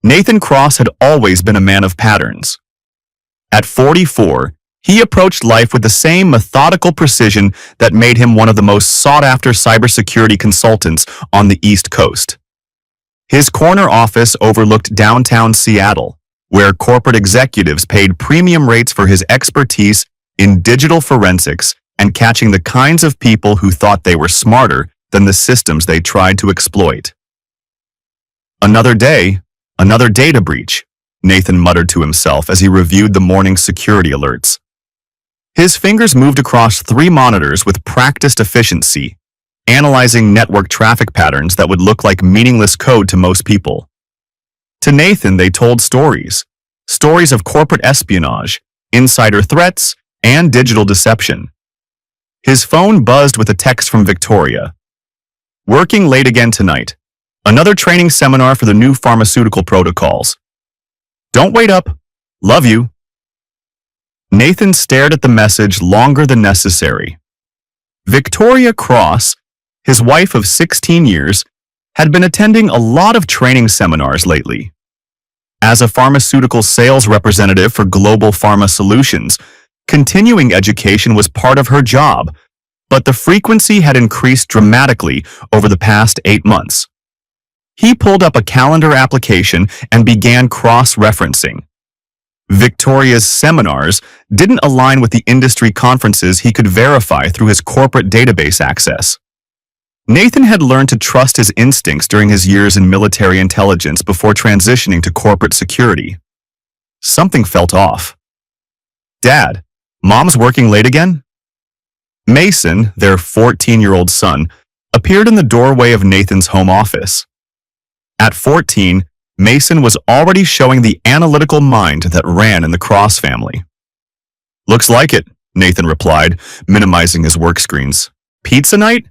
Nathan Cross had always been a man of patterns. At 44, he approached life with the same methodical precision that made him one of the most sought-after cybersecurity consultants on the East Coast. His corner office overlooked downtown Seattle, where corporate executives paid premium rates for his expertise in digital forensics and catching the kinds of people who thought they were smarter than the systems they tried to exploit. Another day, another data breach, Nathan muttered to himself as he reviewed the morning's security alerts. His fingers moved across 3 monitors with practiced efficiency, analyzing network traffic patterns that would look like meaningless code to most people. To Nathan, they told stories of corporate espionage, insider threats, and digital deception. His phone buzzed with a text from Victoria. "Working late again tonight. Another training seminar for the new pharmaceutical protocols. Don't wait up. Love you." Nathan stared at the message longer than necessary. Victoria Cross, his wife of 16 years, had been attending a lot of training seminars lately. As a pharmaceutical sales representative for Global Pharma Solutions, continuing education was part of her job, but the frequency had increased dramatically over the past 8 months. He pulled up a calendar application and began cross-referencing. Victoria's seminars didn't align with the industry conferences he could verify through his corporate database access. Nathan had learned to trust his instincts during his years in military intelligence before transitioning to corporate security. Something felt off. "Dad, Mom's working late again?" Mason, their 14-year-old son, appeared in the doorway of Nathan's home office. At 14, Mason was already showing the analytical mind that ran in the Cross family. "Looks like it," Nathan replied, minimizing his work screens. "Pizza night?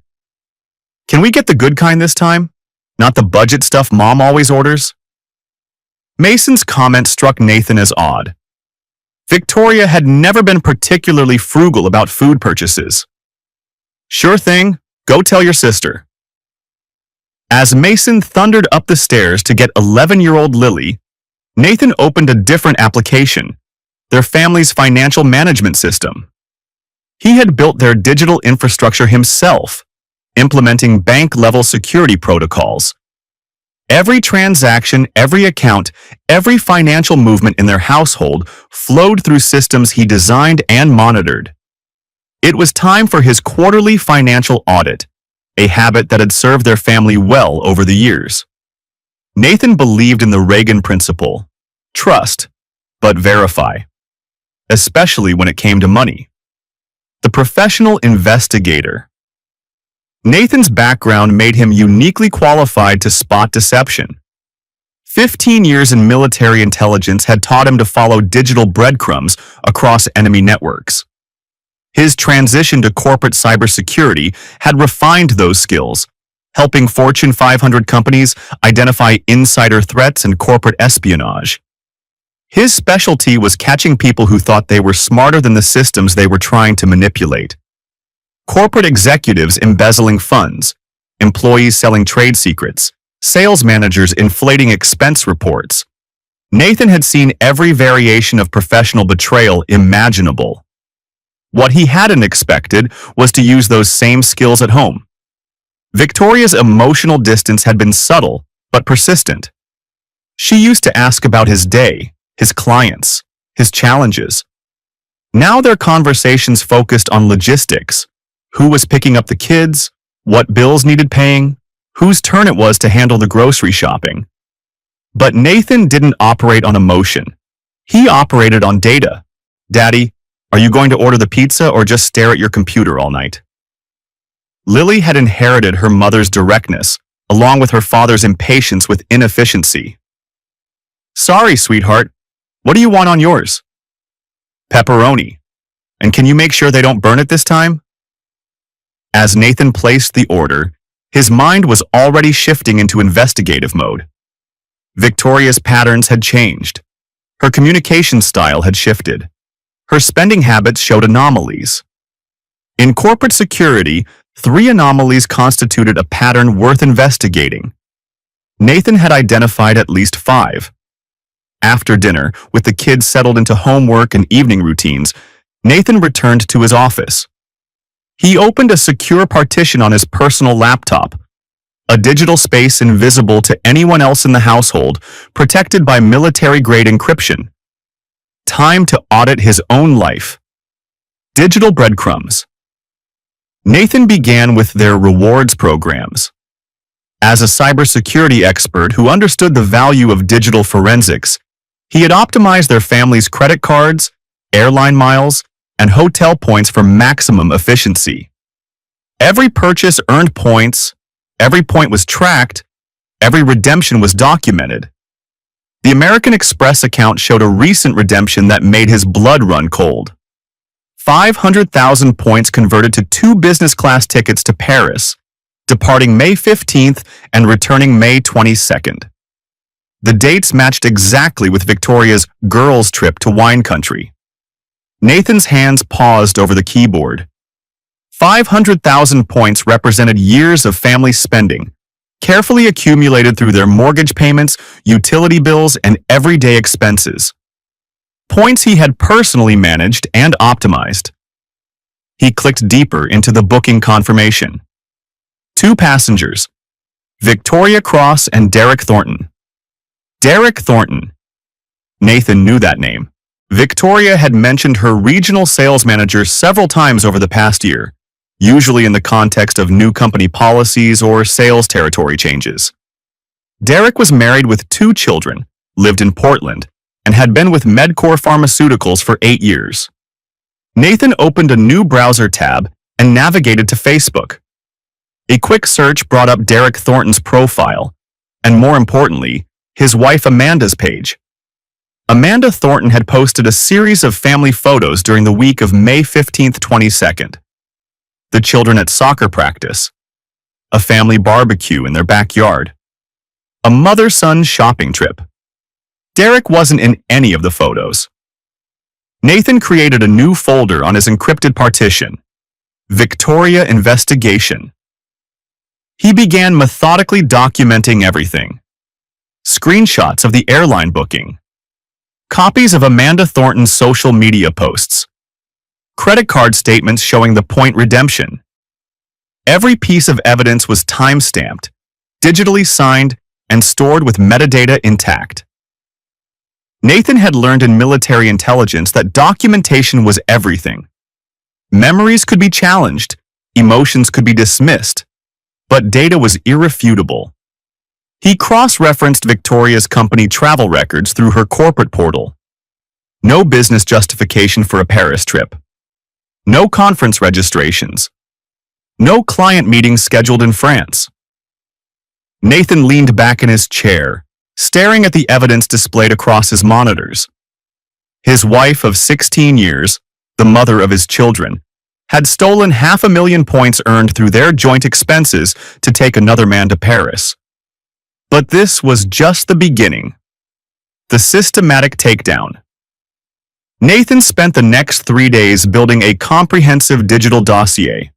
Can we get the good kind this time? Not the budget stuff Mom always orders?" Mason's comment struck Nathan as odd. Victoria had never been particularly frugal about food purchases. "Sure thing, go tell your sister." As Mason thundered up the stairs to get 11-year-old Lily, Nathan opened a different application, their family's financial management system. He had built their digital infrastructure himself, implementing bank-level security protocols. Every transaction, every account, every financial movement in their household flowed through systems he designed and monitored. It was time for his quarterly financial audit, a habit that had served their family well over the years. Nathan believed in the Reagan principle: trust, but verify, especially when it came to money. The professional investigator. Nathan's background made him uniquely qualified to spot deception. 15 years in military intelligence had taught him to follow digital breadcrumbs across enemy networks. His transition to corporate cybersecurity had refined those skills, helping Fortune 500 companies identify insider threats and corporate espionage. His specialty was catching people who thought they were smarter than the systems they were trying to manipulate. Corporate executives embezzling funds, employees selling trade secrets, sales managers inflating expense reports. Nathan had seen every variation of professional betrayal imaginable. What he hadn't expected was to use those same skills at home. Victoria's emotional distance had been subtle but persistent. She used to ask about his day, his clients, his challenges. Now their conversations focused on logistics: who was picking up the kids, what bills needed paying, whose turn it was to handle the grocery shopping. But Nathan didn't operate on emotion. He operated on data. "Daddy, are you going to order the pizza or just stare at your computer all night?" Lily had inherited her mother's directness, along with her father's impatience with inefficiency. "Sorry, sweetheart. What do you want on yours?" "Pepperoni. And can you make sure they don't burn it this time?" As Nathan placed the order, his mind was already shifting into investigative mode. Victoria's patterns had changed. Her communication style had shifted. Her spending habits showed anomalies. In corporate security, 3 anomalies constituted a pattern worth investigating. Nathan had identified at least 5, After dinner, with the kids settled into homework and evening routines, Nathan returned to his office. He opened a secure partition on his personal laptop, a digital space invisible to anyone else in the household, protected by military-grade encryption. Time to audit his own life. Digital breadcrumbs. Nathan began with their rewards programs. As a cybersecurity expert who understood the value of digital forensics, he had optimized their family's credit cards, airline miles, and hotel points for maximum efficiency. Every purchase earned points, every point was tracked, every redemption was documented. The American Express account showed a recent redemption that made his blood run cold. 500,000 points converted to 2 business-class tickets to Paris, departing May 15th and returning May 22nd. The dates matched exactly with Victoria's girls' trip to wine country. Nathan's hands paused over the keyboard. 500,000 points represented years of family spending, carefully accumulated through their mortgage payments, utility bills, and everyday expenses. Points he had personally managed and optimized. He clicked deeper into the booking confirmation. 2 passengers, Victoria Cross and Derek Thornton. Derek Thornton. Nathan knew that name. Victoria had mentioned her regional sales manager several times over the past year, usually in the context of new company policies or sales territory changes. Derek was married with 2 children, lived in Portland, and had been with Medcore Pharmaceuticals for 8 years. Nathan opened a new browser tab and navigated to Facebook. A quick search brought up Derek Thornton's profile, and more importantly, his wife Amanda's page. Amanda Thornton had posted a series of family photos during the week of May 15th, 22nd. The children at soccer practice, a family barbecue in their backyard, a mother-son shopping trip. Derek wasn't in any of the photos. Nathan created a new folder on his encrypted partition, Victoria Investigation. He began methodically documenting everything. Screenshots of the airline booking, copies of Amanda Thornton's social media posts, credit card statements showing the point redemption. Every piece of evidence was time-stamped, digitally signed, and stored with metadata intact. Nathan had learned in military intelligence that documentation was everything. Memories could be challenged, emotions could be dismissed, but data was irrefutable. He cross-referenced Victoria's company travel records through her corporate portal. No business justification for a Paris trip. No conference registrations. No client meetings scheduled in France. Nathan leaned back in his chair, staring at the evidence displayed across his monitors. His wife of 16 years, the mother of his children, had stolen 500,000 points earned through their joint expenses to take another man to Paris. But this was just the beginning. The systematic takedown. Nathan spent the next 3 days building a comprehensive digital dossier.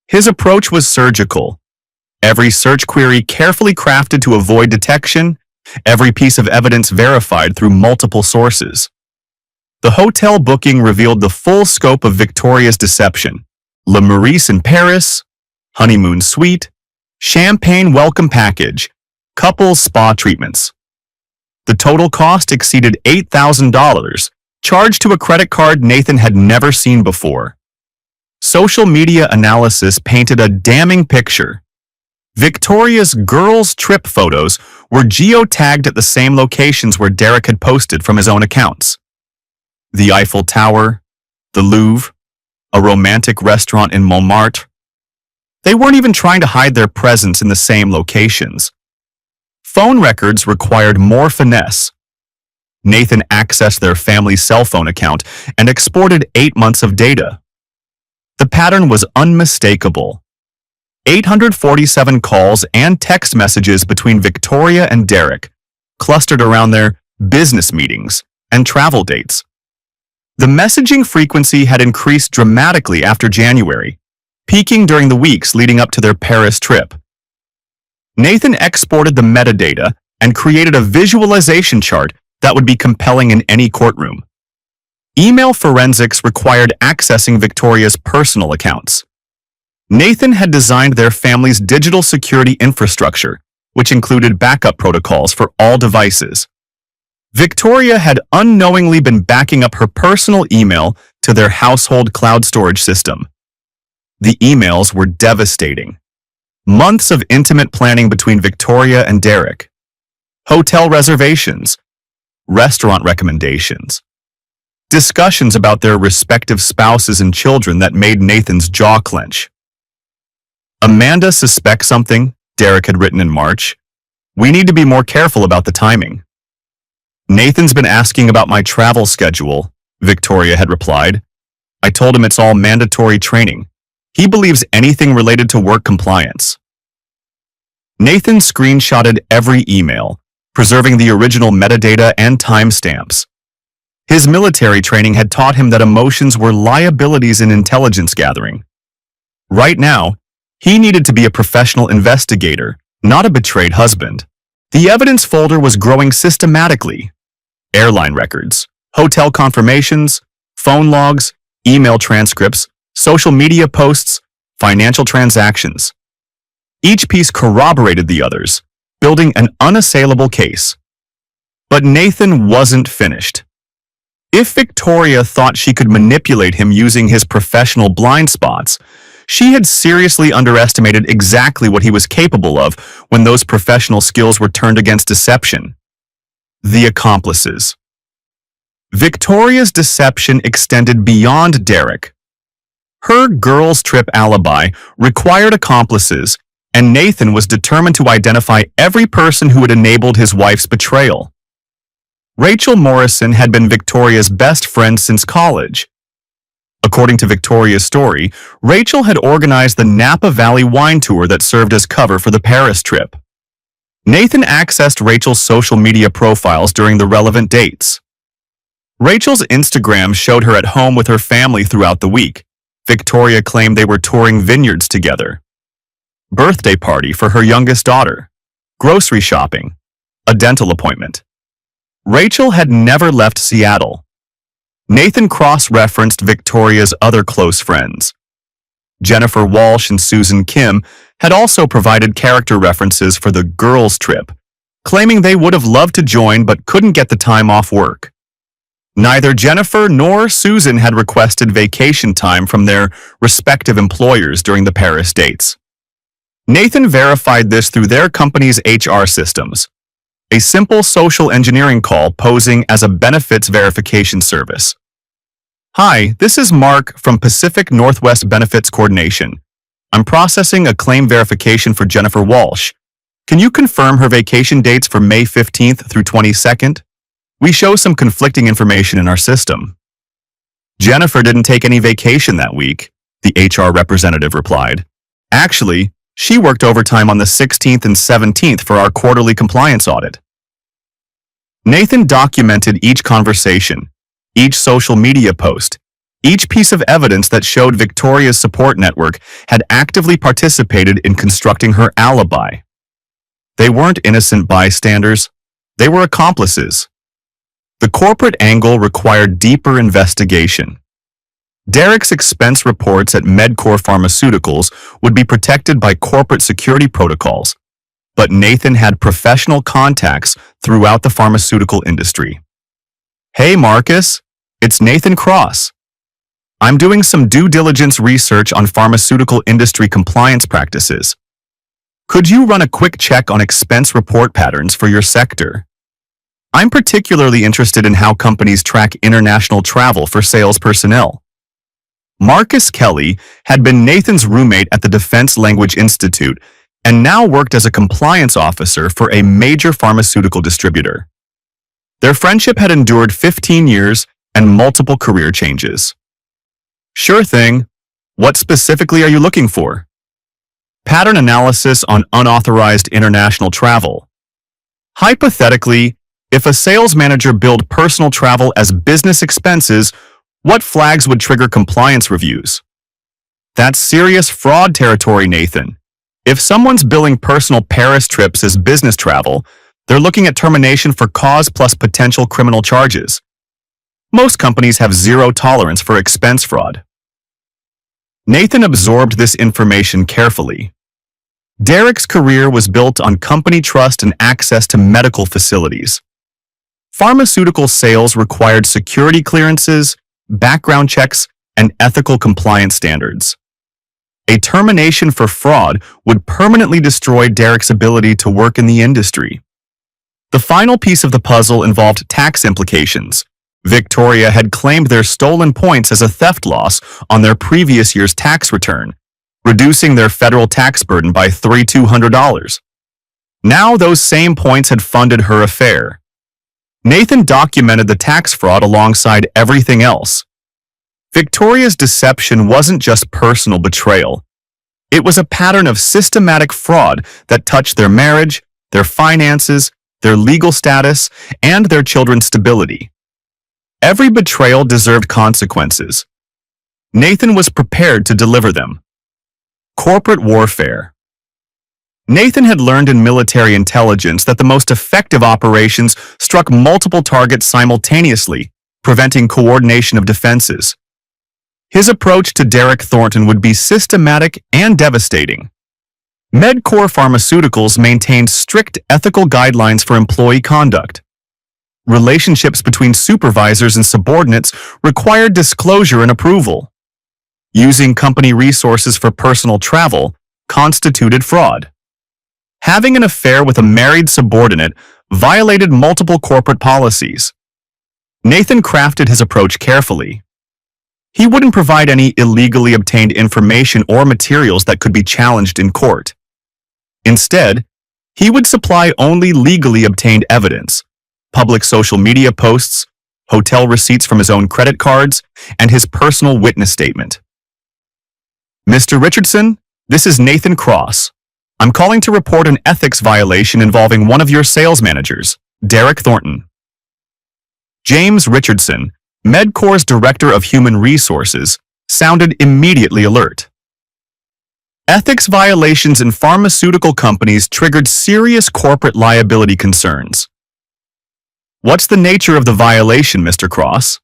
His approach was surgical. Every search query carefully crafted to avoid detection, every piece of evidence verified through multiple sources. The hotel booking revealed the full scope of Victoria's deception. Le Meurice in Paris, honeymoon suite, champagne welcome package, couples spa treatments. The total cost exceeded $8,000, charged to a credit card Nathan had never seen before. Social media analysis painted a damning picture. Victoria's girls' trip photos were geotagged at the same locations where Derek had posted from his own accounts. The Eiffel Tower, the Louvre, a romantic restaurant in Montmartre. They weren't even trying to hide their presence in the same locations. Phone records required more finesse. Nathan accessed their family's cell phone account and exported 8 months of data. The pattern was unmistakable. 847 calls and text messages between Victoria and Derek, clustered around their business meetings and travel dates. The messaging frequency had increased dramatically after January, peaking during the weeks leading up to their Paris trip. Nathan exported the metadata and created a visualization chart that would be compelling in any courtroom. Email forensics required accessing Victoria's personal accounts. Nathan had designed their family's digital security infrastructure, which included backup protocols for all devices. Victoria had unknowingly been backing up her personal email to their household cloud storage system. The emails were devastating. Months of intimate planning between Victoria and Derek. Hotel reservations, restaurant recommendations, discussions about their respective spouses and children that made Nathan's jaw clench. Amanda suspects something, Derek had written in March. We need to be more careful about the timing. Nathan's been asking about my travel schedule, Victoria had replied. I told him it's all mandatory training. He believes anything related to work compliance. Nathan screenshotted every email, preserving the original metadata and timestamps. His military training had taught him that emotions were liabilities in intelligence gathering. Right now, he needed to be a professional investigator, not a betrayed husband. The evidence folder was growing systematically. Airline records, hotel confirmations, phone logs, email transcripts, social media posts, financial transactions. Each piece corroborated the others, building an unassailable case. But Nathan wasn't finished. If Victoria thought she could manipulate him using his professional blind spots, she had seriously underestimated exactly what he was capable of when those professional skills were turned against deception. The accomplices. Victoria's deception extended beyond Derek. Her girls' trip alibi required accomplices, and Nathan was determined to identify every person who had enabled his wife's betrayal. Rachel Morrison had been Victoria's best friend since college. According to Victoria's story, Rachel had organized the Napa Valley wine tour that served as cover for the Paris trip. Nathan accessed Rachel's social media profiles during the relevant dates. Rachel's Instagram showed her at home with her family throughout the week. Victoria claimed they were touring vineyards together. Birthday party for her youngest daughter. Grocery shopping. A dental appointment. Rachel had never left Seattle. Nathan cross-referenced Victoria's other close friends. Jennifer Walsh and Susan Kim had also provided character references for the girls' trip, claiming they would have loved to join but couldn't get the time off work. Neither Jennifer nor Susan had requested vacation time from their respective employers during the Paris dates. Nathan verified this through their company's HR systems, a simple social engineering call posing as a benefits verification service. Hi, this is Mark from Pacific Northwest Benefits Coordination. I'm processing a claim verification for Jennifer Walsh. Can you confirm her vacation dates for May 15th through 22nd? We show some conflicting information in our system. Jennifer didn't take any vacation that week, the HR representative replied. Actually, she worked overtime on the 16th and 17th for our quarterly compliance audit. Nathan documented each conversation, each social media post, each piece of evidence that showed Victoria's support network had actively participated in constructing her alibi. They weren't innocent bystanders, they were accomplices. The corporate angle required deeper investigation. Derek's expense reports at Medcore Pharmaceuticals would be protected by corporate security protocols, but Nathan had professional contacts throughout the pharmaceutical industry. Hey Marcus, it's Nathan Cross. I'm doing some due diligence research on pharmaceutical industry compliance practices. Could you run a quick check on expense report patterns for your sector? I'm particularly interested in how companies track international travel for sales personnel. Marcus Kelly had been Nathan's roommate at the Defense Language Institute and now worked as a compliance officer for a major pharmaceutical distributor. Their friendship had endured 15 years and multiple career changes. Sure thing. What specifically are you looking for? Pattern analysis on unauthorized international travel. Hypothetically, if a sales manager billed personal travel as business expenses, what flags would trigger compliance reviews? That's serious fraud territory, Nathan. If someone's billing personal Paris trips as business travel, They're looking at termination for cause plus potential criminal charges. Most companies have zero tolerance for expense fraud. Nathan absorbed this information carefully. Derek's career was built on company trust and access to medical facilities. Pharmaceutical sales required security clearances, background checks, and ethical compliance standards. A termination for fraud would permanently destroy Derek's ability to work in the industry. The final piece of the puzzle involved tax implications. Victoria had claimed their stolen points as a theft loss on their previous year's tax return, reducing their federal tax burden by $3,200. Now those same points had funded her affair. Nathan documented the tax fraud alongside everything else. Victoria's deception wasn't just personal betrayal. It was a pattern of systematic fraud that touched their marriage, their finances, their legal status, and their children's stability. Every betrayal deserved consequences. Nathan was prepared to deliver them. Corporate warfare. Nathan had learned in military intelligence that the most effective operations struck multiple targets simultaneously, preventing coordination of defenses. His approach to Derek Thornton would be systematic and devastating. MedCore Pharmaceuticals maintained strict ethical guidelines for employee conduct. Relationships between supervisors and subordinates required disclosure and approval. Using company resources for personal travel constituted fraud. Having an affair with a married subordinate violated multiple corporate policies. Nathan crafted his approach carefully. He wouldn't provide any illegally obtained information or materials that could be challenged in court. Instead, he would supply only legally obtained evidence, public social media posts, hotel receipts from his own credit cards, and his personal witness statement. Mr. Richardson, this is Nathan Cross. I'm calling to report an ethics violation involving one of your sales managers, Derek Thornton. James Richardson, MedCore's Director of Human Resources, sounded immediately alert. Ethics violations in pharmaceutical companies triggered serious corporate liability concerns. What's the nature of the violation, Mr. Cross?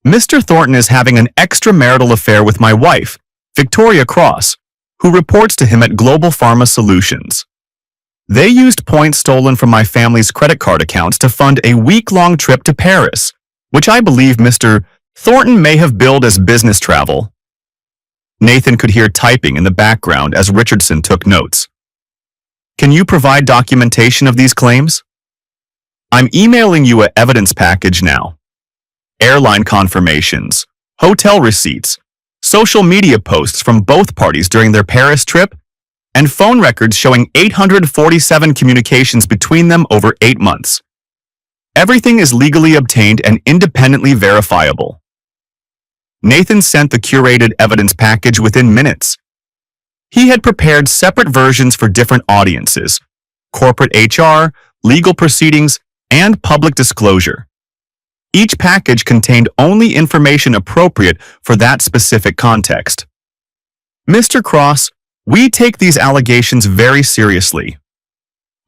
Mr. Thornton is having an extramarital affair with my wife, Victoria Cross, who reports to him at Global Pharma Solutions. They used points stolen from my family's credit card accounts to fund a week-long trip to Paris, which I believe Mr. Thornton may have billed as business travel. Nathan could hear typing in the background as Richardson took notes. Can you provide documentation of these claims? I'm emailing you an evidence package now. Airline confirmations, hotel receipts, social media posts from both parties during their Paris trip, and phone records showing 847 communications between them over 8 months. Everything is legally obtained and independently verifiable. Nathan sent the curated evidence package within minutes. He had prepared separate versions for different audiences, corporate HR, legal proceedings, and public disclosure. Each package contained only information appropriate for that specific context. Mr. Cross, we take these allegations very seriously.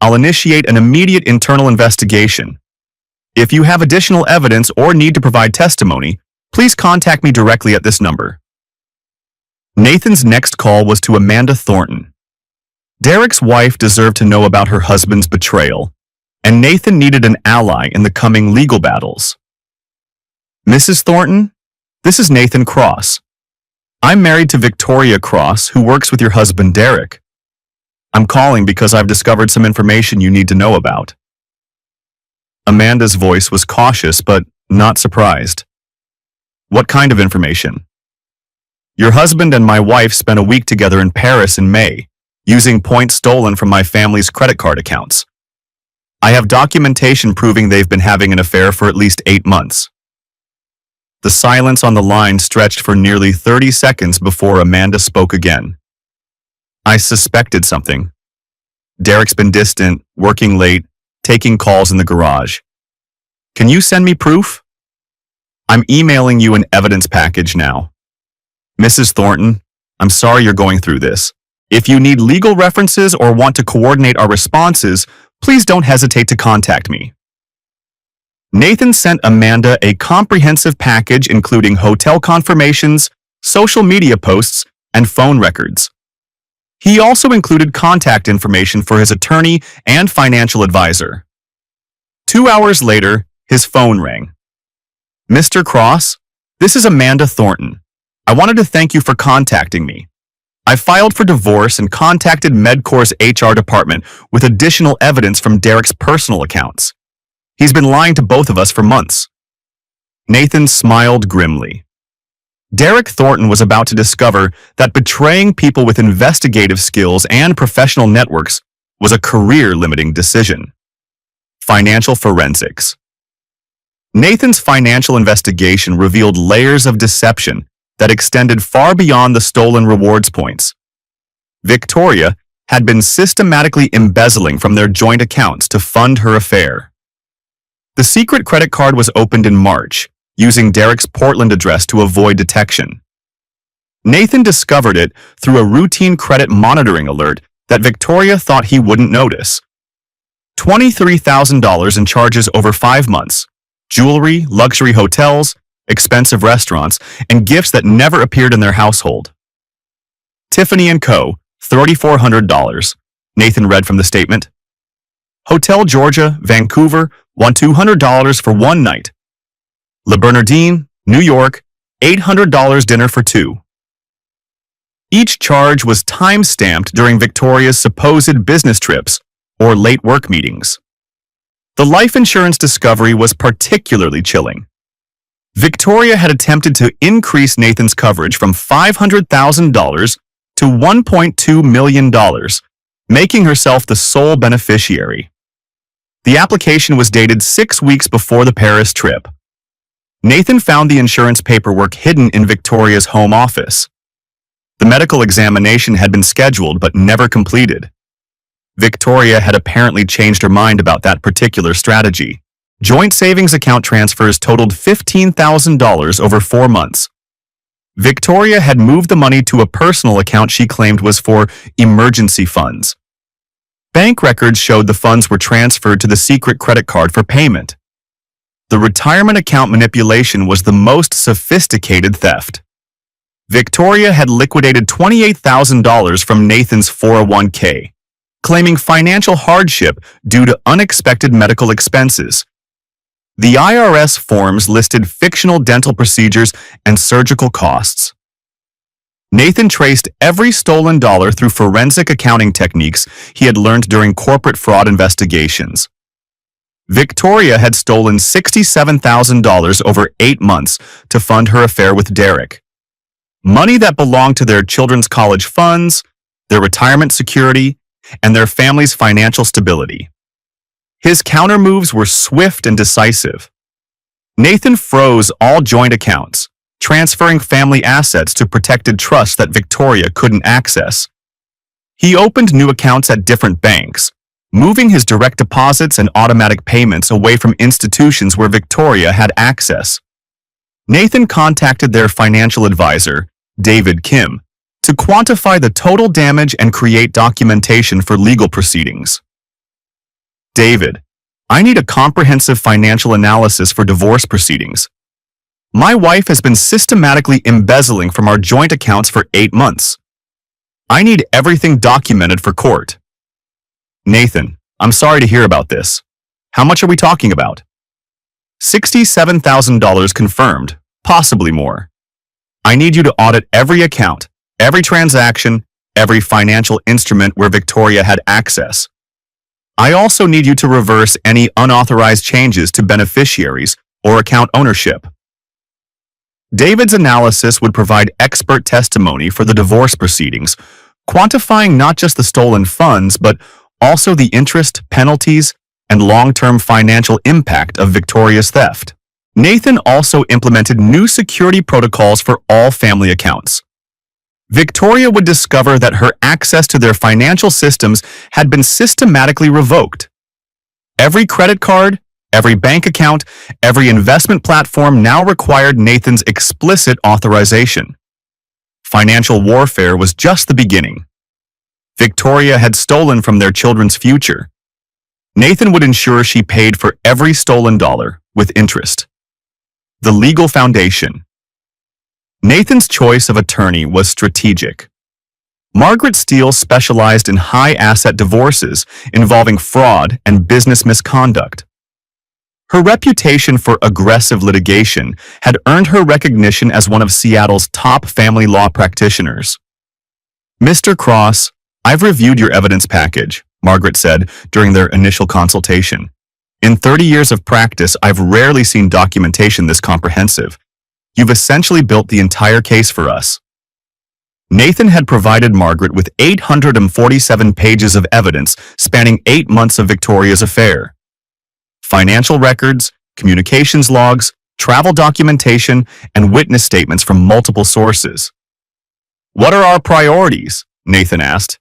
I'll initiate an immediate internal investigation. If you have additional evidence or need to provide testimony, please contact me directly at this number. Nathan's next call was to Amanda Thornton. Derek's wife deserved to know about her husband's betrayal, and Nathan needed an ally in the coming legal battles. Mrs. Thornton, this is Nathan Cross. I'm married to Victoria Cross, who works with your husband Derek. I'm calling because I've discovered some information you need to know about. Amanda's voice was cautious but not surprised. What kind of information? Your husband and my wife spent a week together in Paris in May, using points stolen from my family's credit card accounts. I have documentation proving they've been having an affair for at least 8 months. The silence on the line stretched for nearly 30 seconds before Amanda spoke again. I suspected something. Derek's been distant, working late, taking calls in the garage. Can you send me proof? I'm emailing you an evidence package now. Mrs. Thornton, I'm sorry you're going through this. If you need legal references or want to coordinate our responses, Please don't hesitate to contact me. Nathan sent Amanda a comprehensive package including hotel confirmations, social media posts, and phone records. He also included contact information for his attorney and financial advisor. 2 hours later, his phone rang. Mr. Cross, this is Amanda Thornton. I wanted to thank you for contacting me. I filed for divorce and contacted MedCore's HR department with additional evidence from Derek's personal accounts. He's been lying to both of us for months. Nathan smiled grimly. Derek Thornton was about to discover that betraying people with investigative skills and professional networks was a career-limiting decision. Financial forensics. Nathan's financial investigation revealed layers of deception that extended far beyond the stolen rewards points. Victoria had been systematically embezzling from their joint accounts to fund her affair. The secret credit card was opened in March, using Derek's Portland address to avoid detection. Nathan discovered it through a routine credit monitoring alert that Victoria thought he wouldn't notice. $23,000 in charges over 5 months, jewelry, luxury hotels, expensive restaurants, and gifts that never appeared in their household. Tiffany & Co., $3,400, Nathan read from the statement. Hotel Georgia, Vancouver, won $200 for one night. Le Bernardine, New York, $800 dinner for two. Each charge was time-stamped during Victoria's supposed business trips or late work meetings. The life insurance discovery was particularly chilling. Victoria had attempted to increase Nathan's coverage from $500,000 to $1.2 million, making herself the sole beneficiary. The application was dated 6 weeks before the Paris trip. Nathan found the insurance paperwork hidden in Victoria's home office. The medical examination had been scheduled but never completed. Victoria had apparently changed her mind about that particular strategy. Joint savings account transfers totaled $15,000 over 4 months. Victoria had moved the money to a personal account she claimed was for emergency funds. Bank records showed the funds were transferred to the secret credit card for payment. The retirement account manipulation was the most sophisticated theft. Victoria had liquidated $28,000 from Nathan's 401k, claiming financial hardship due to unexpected medical expenses. The IRS forms listed fictional dental procedures and surgical costs. Nathan traced every stolen dollar through forensic accounting techniques he had learned during corporate fraud investigations. Victoria had stolen $67,000 over 8 months to fund her affair with Derek. Money that belonged to their children's college funds, their retirement security, and their family's financial stability. His countermoves were swift and decisive. Nathan froze all joint accounts, transferring family assets to protected trusts that Victoria couldn't access. He opened new accounts at different banks, moving his direct deposits and automatic payments away from institutions where Victoria had access. Nathan contacted their financial advisor, David Kim, to quantify the total damage and create documentation for legal proceedings. David, I need a comprehensive financial analysis for divorce proceedings. My wife has been systematically embezzling from our joint accounts for 8 months. I need everything documented for court. Nathan, I'm sorry to hear about this. How much are we talking about? $67,000 confirmed, possibly more. I need you to audit every account, every transaction, every financial instrument where Victoria had access. I also need you to reverse any unauthorized changes to beneficiaries or account ownership. David's analysis would provide expert testimony for the divorce proceedings, quantifying not just the stolen funds, but also the interest, penalties, and long-term financial impact of Victoria's theft. Nathan also implemented new security protocols for all family accounts. Victoria would discover that her access to their financial systems had been systematically revoked. Every credit card, every bank account, every investment platform now required Nathan's explicit authorization. Financial warfare was just the beginning. Victoria had stolen from their children's future. Nathan would ensure she paid for every stolen dollar, with interest. The legal foundation. Nathan's choice of attorney was strategic. Margaret Steele specialized in high-asset divorces involving fraud and business misconduct. Her reputation for aggressive litigation had earned her recognition as one of Seattle's top family law practitioners. "Mr. Cross, I've reviewed your evidence package," Margaret said during their initial consultation. "In 30 years of practice, I've rarely seen documentation this comprehensive. You've essentially built the entire case for us." Nathan had provided Margaret with 847 pages of evidence spanning 8 months of Victoria's affair. Financial records, communications logs, travel documentation, and witness statements from multiple sources. "What are our priorities?" Nathan asked.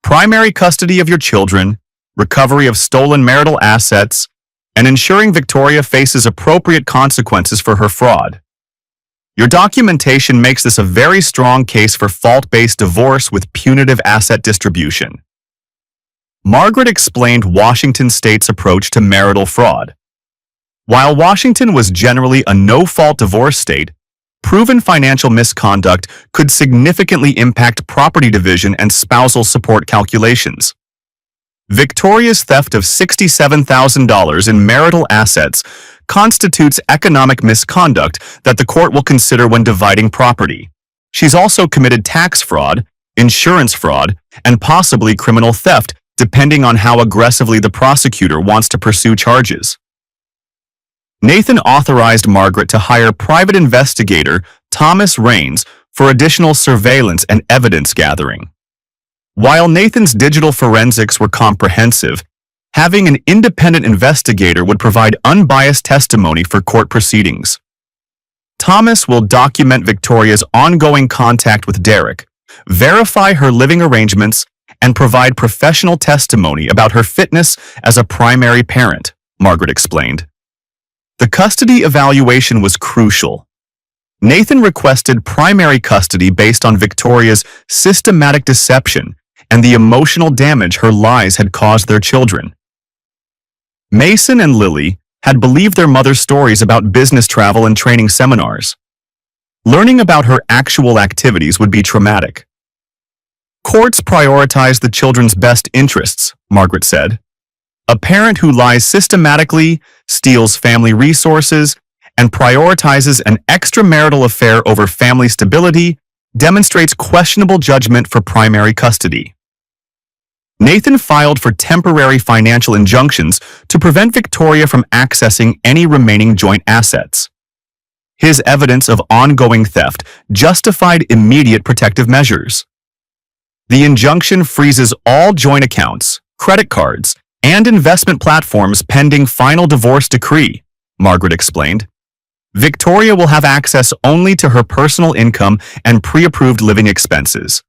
"Primary custody of your children, recovery of stolen marital assets, and ensuring Victoria faces appropriate consequences for her fraud. Your documentation makes this a very strong case for fault-based divorce with punitive asset distribution." Margaret explained Washington state's approach to marital fraud. While Washington was generally a no-fault divorce state, proven financial misconduct could significantly impact property division and spousal support calculations. Victoria's theft of $67,000 in marital assets constitutes economic misconduct that the court will consider when dividing property. She's also committed tax fraud, insurance fraud, and possibly criminal theft, depending on how aggressively the prosecutor wants to pursue charges. Nathan authorized Margaret to hire private investigator Thomas Raines for additional surveillance and evidence gathering. While Nathan's digital forensics were comprehensive, having an independent investigator would provide unbiased testimony for court proceedings. Thomas will document Victoria's ongoing contact with Derek, verify her living arrangements, and provide professional testimony about her fitness as a primary parent, Margaret explained. The custody evaluation was crucial. Nathan requested primary custody based on Victoria's systematic deception and the emotional damage her lies had caused their children. Mason and Lily had believed their mother's stories about business travel and training seminars. Learning about her actual activities would be traumatic. "Courts prioritize the children's best interests," Margaret said. "A parent who lies systematically, steals family resources, and prioritizes an extramarital affair over family stability demonstrates questionable judgment for primary custody." Nathan filed for temporary financial injunctions to prevent Victoria from accessing any remaining joint assets. His evidence of ongoing theft justified immediate protective measures. The injunction freezes all joint accounts, credit cards, and investment platforms pending final divorce decree, Margaret explained. Victoria will have access only to her personal income and pre-approved living expenses.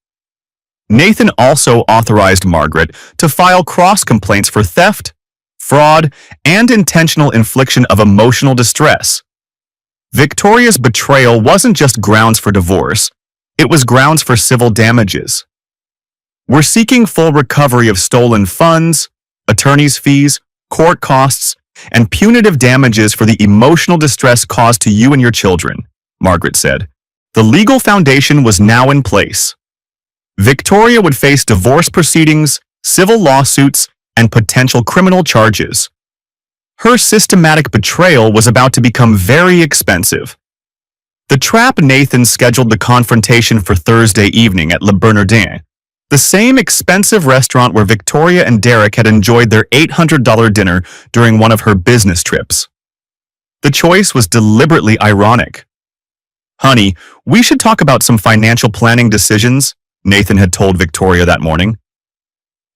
Nathan also authorized Margaret to file cross-complaints for theft, fraud, and intentional infliction of emotional distress. Victoria's betrayal wasn't just grounds for divorce, it was grounds for civil damages. "We're seeking full recovery of stolen funds, attorney's fees, court costs, and punitive damages for the emotional distress caused to you and your children," Margaret said. The legal foundation was now in place. Victoria would face divorce proceedings, civil lawsuits, and potential criminal charges. Her systematic betrayal was about to become very expensive. The trap Nathan scheduled the confrontation for Thursday evening at Le Bernardin, the same expensive restaurant where Victoria and Derek had enjoyed their $800 dinner during one of her business trips. The choice was deliberately ironic. "Honey, we should talk about some financial planning decisions," Nathan had told Victoria that morning.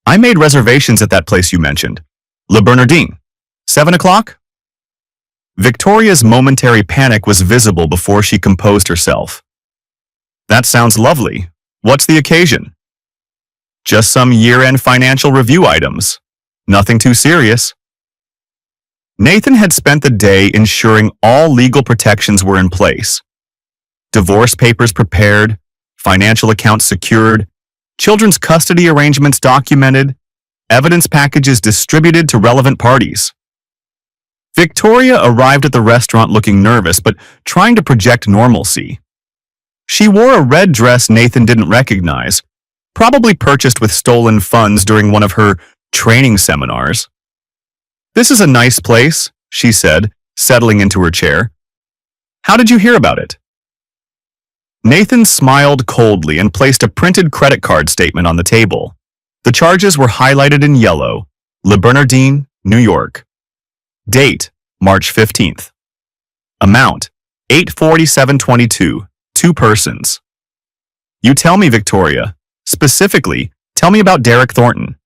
"I made reservations at that place you mentioned. Le Bernardin. 7 o'clock? Victoria's momentary panic was visible before she composed herself. "That sounds lovely. What's the occasion?" "Just some year-end financial review items. Nothing too serious." Nathan had spent the day ensuring all legal protections were in place. Divorce papers prepared, financial accounts secured, children's custody arrangements documented, evidence packages distributed to relevant parties. Victoria arrived at the restaurant looking nervous but trying to project normalcy. She wore a red dress Nathan didn't recognize, probably purchased with stolen funds during one of her training seminars. "This is a nice place," she said, settling into her chair. "How did you hear about it?" Nathan smiled coldly and placed a printed credit card statement on the table. The charges were highlighted in yellow. Le Bernardin, New York. Date, March 15th. Amount, $847.22, 2 persons. "You tell me, Victoria. Specifically, tell me about Derek Thornton."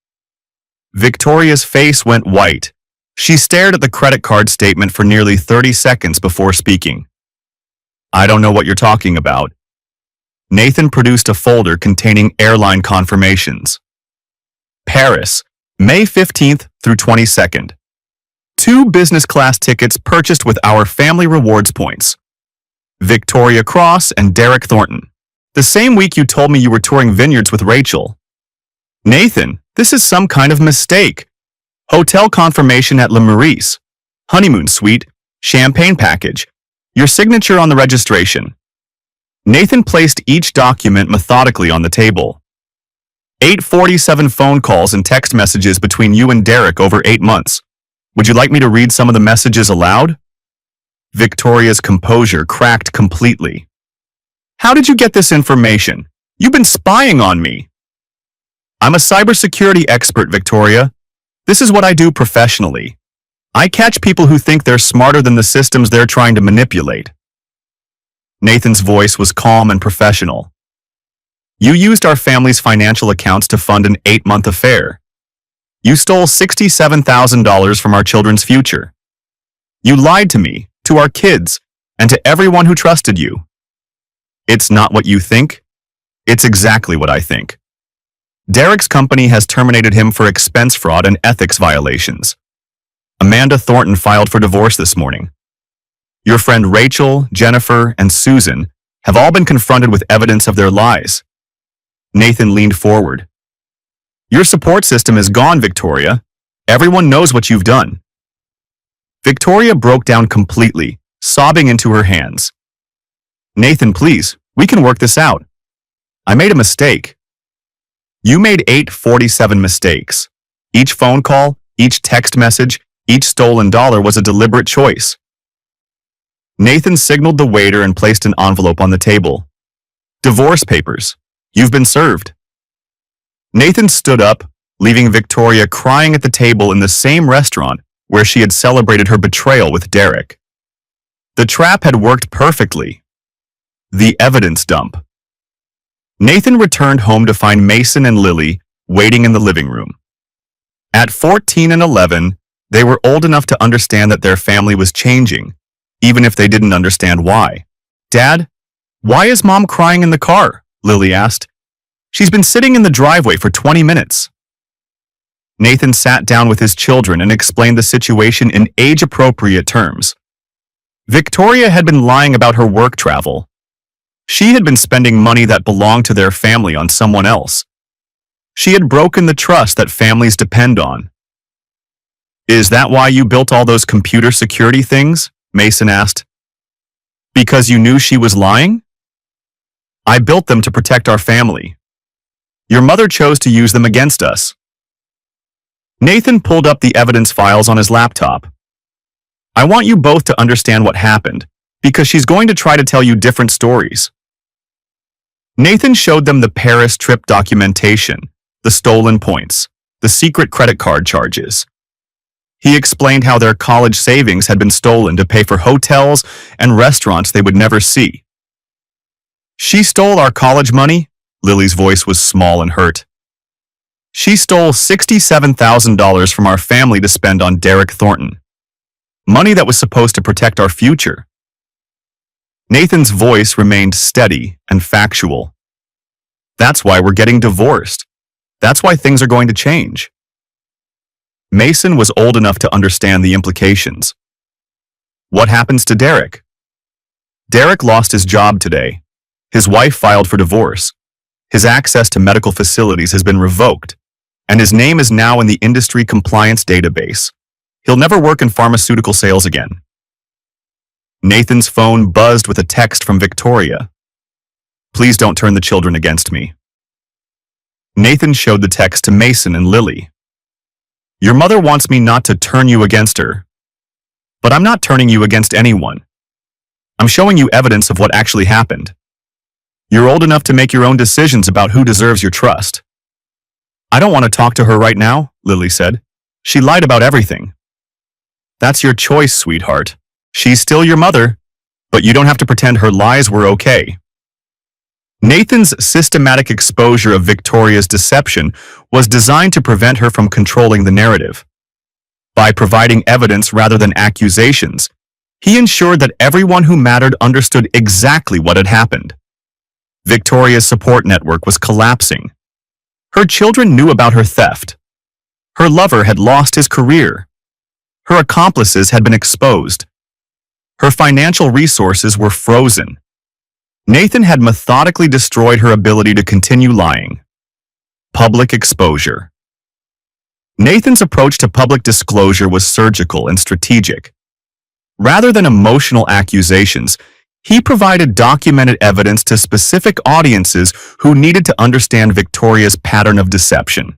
Victoria's face went white. She stared at the credit card statement for nearly 30 seconds before speaking. "I don't know what you're talking about." Nathan produced a folder containing airline confirmations. Paris, May 15th through 22nd. 2 business class tickets purchased with our family rewards points. Victoria Cross and Derek Thornton. The same week you told me you were touring vineyards with Rachel. Nathan, this is some kind of mistake. Hotel confirmation at Le Maurice. Honeymoon suite. Champagne package. Your signature on the registration. Nathan placed each document methodically on the table. 847 phone calls and text messages between you and Derek over 8 months. Would you like me to read some of the messages aloud? Victoria's composure cracked completely. "How did you get this information? You've been spying on me." "I'm a cybersecurity expert, Victoria. This is what I do professionally. I catch people who think they're smarter than the systems they're trying to manipulate." Nathan's voice was calm and professional. "You used our family's financial accounts to fund an 8-month affair. You stole $67,000 from our children's future. You lied to me, to our kids, and to everyone who trusted you. It's not what you think. It's exactly what I think. Derek's company has terminated him for expense fraud and ethics violations. Amanda Thornton filed for divorce this morning. Your friend Rachel, Jennifer, and Susan have all been confronted with evidence of their lies." Nathan leaned forward. "Your support system is gone, Victoria. Everyone knows what you've done." Victoria broke down completely, sobbing into her hands. "Nathan, please, we can work this out. I made a mistake." "You made 847 mistakes. Each phone call, each text message, each stolen dollar was a deliberate choice." Nathan signaled the waiter and placed an envelope on the table. "Divorce papers. You've been served." Nathan stood up, leaving Victoria crying at the table in the same restaurant where she had celebrated her betrayal with Derek. The trap had worked perfectly. The evidence dump. Nathan returned home to find Mason and Lily waiting in the living room. At 14 and 11, they were old enough to understand that their family was changing, even if they didn't understand why. "Dad, why is Mom crying in the car?" Lily asked. "She's been sitting in the driveway for 20 minutes. Nathan sat down with his children and explained the situation in age-appropriate terms. Victoria had been lying about her work travel. She had been spending money that belonged to their family on someone else. She had broken the trust that families depend on. "Is that why you built all those computer security things?" Mason asked. "Because you knew she was lying?" "I built them to protect our family. Your mother chose to use them against us." Nathan pulled up the evidence files on his laptop. "I want you both to understand what happened, because she's going to try to tell you different stories." Nathan showed them the Paris trip documentation, the stolen points, the secret credit card charges. He explained how their college savings had been stolen to pay for hotels and restaurants they would never see. "She stole our college money?" Lily's voice was small and hurt. "She stole $67,000 from our family to spend on Derek Thornton. Money that was supposed to protect our future." Nathan's voice remained steady and factual. "That's why we're getting divorced. That's why things are going to change." Mason was old enough to understand the implications. "What happens to Derek?" "Derek lost his job today. His wife filed for divorce. His access to medical facilities has been revoked. and his name is now in the industry compliance database. He'll never work in pharmaceutical sales again. Nathan's phone buzzed with a text from Victoria. Please don't turn the children against me. Nathan showed the text to Mason and Lily. Your mother wants me not to turn you against her. But I'm not turning you against anyone. I'm showing you evidence of what actually happened. You're old enough to make your own decisions about who deserves your trust. I don't want to talk to her right now, Lily said. She lied about everything. That's your choice, sweetheart. She's still your mother, but you don't have to pretend her lies were okay. Nathan's systematic exposure of Victoria's deception was designed to prevent her from controlling the narrative. By providing evidence rather than accusations, he ensured that everyone who mattered understood exactly what had happened. Victoria's support network was collapsing. Her children knew about her theft. Her lover had lost his career. Her accomplices had been exposed. Her financial resources were frozen. Nathan had methodically destroyed her ability to continue lying. Public exposure. Nathan's approach to public disclosure was surgical and strategic. Rather than emotional accusations, he provided documented evidence to specific audiences who needed to understand Victoria's pattern of deception.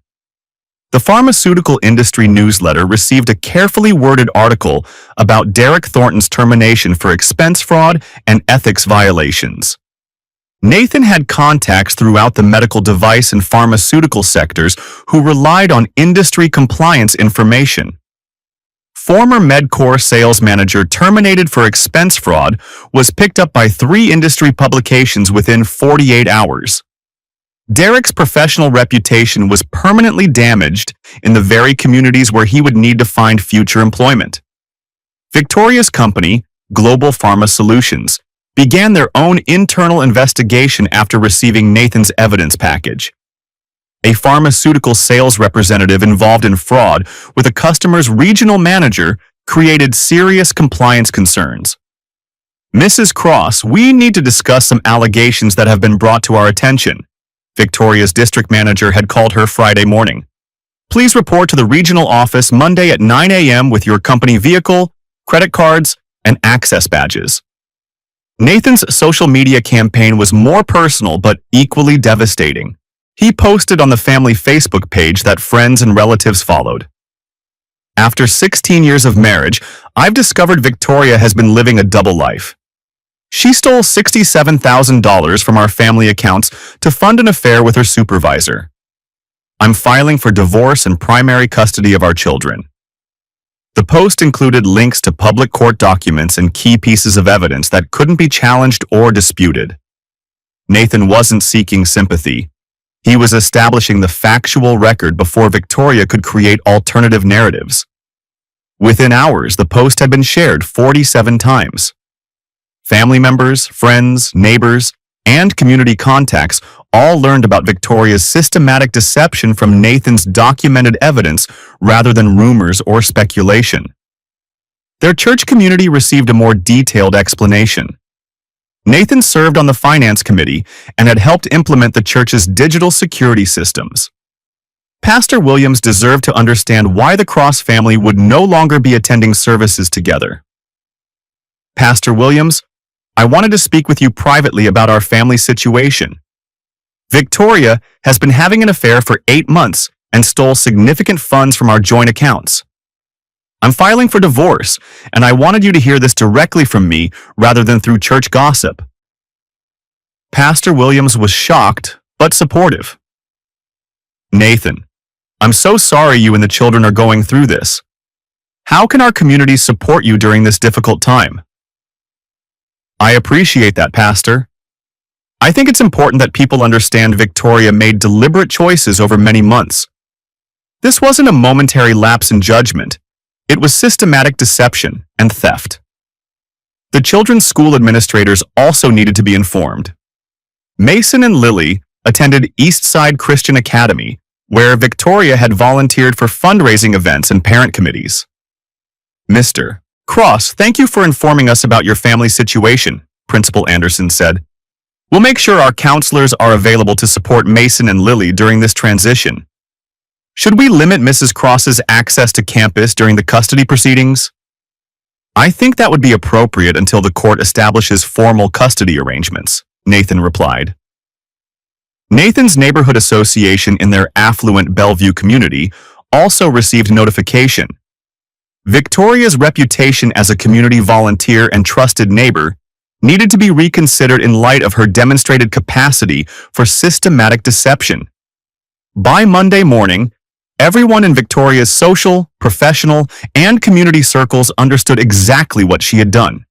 The pharmaceutical industry newsletter received a carefully worded article about Derek Thornton's termination for expense fraud and ethics violations. Nathan had contacts throughout the medical device and pharmaceutical sectors who relied on industry compliance information. Former Medcore sales manager terminated for expense fraud was picked up by 3 industry publications within 48 hours. Derek's professional reputation was permanently damaged in the very communities where he would need to find future employment. Victoria's company, Global Pharma Solutions, began their own internal investigation after receiving Nathan's evidence package. A pharmaceutical sales representative involved in fraud with a customer's regional manager created serious compliance concerns. Mrs. Cross, we need to discuss some allegations that have been brought to our attention. Victoria's district manager had called her Friday morning. Please report to the regional office Monday at 9 a.m. with your company vehicle, credit cards, and access badges. Nathan's social media campaign was more personal but equally devastating. He posted on the family Facebook page that friends and relatives followed. After 16 years of marriage, I've discovered Victoria has been living a double life. She stole $67,000 from our family accounts to fund an affair with her supervisor. I'm filing for divorce and primary custody of our children. The post included links to public court documents and key pieces of evidence that couldn't be challenged or disputed. Nathan wasn't seeking sympathy. He was establishing the factual record before Victoria could create alternative narratives. Within hours, the post had been shared 47 times. Family members, friends, neighbors, and community contacts all learned about Victoria's systematic deception from Nathan's documented evidence rather than rumors or speculation. Their church community received a more detailed explanation. Nathan served on the finance committee and had helped implement the church's digital security systems. Pastor Williams deserved to understand why the Cross family would no longer be attending services together. Pastor Williams, I wanted to speak with you privately about our family situation. Victoria has been having an affair for 8 months and stole significant funds from our joint accounts. I'm filing for divorce, and I wanted you to hear this directly from me rather than through church gossip. Pastor Williams was shocked, but supportive. Nathan, I'm so sorry you and the children are going through this. How can our community support you during this difficult time? I appreciate that, Pastor. I think it's important that people understand Victoria made deliberate choices over many months. This wasn't a momentary lapse in judgment. It was systematic deception and theft. The children's school administrators also needed to be informed. Mason and Lily attended Eastside Christian Academy, where Victoria had volunteered for fundraising events and parent committees. Mr. Cross, thank you for informing us about your family situation, Principal Anderson said. We'll make sure our counselors are available to support Mason and Lily during this transition. Should we limit Mrs. Cross's access to campus during the custody proceedings? I think that would be appropriate until the court establishes formal custody arrangements, Nathan replied. Nathan's neighborhood association in their affluent Bellevue community also received notification. Victoria's reputation as a community volunteer and trusted neighbor needed to be reconsidered in light of her demonstrated capacity for systematic deception. By Monday morning, everyone in Victoria's social, professional, and community circles understood exactly what she had done.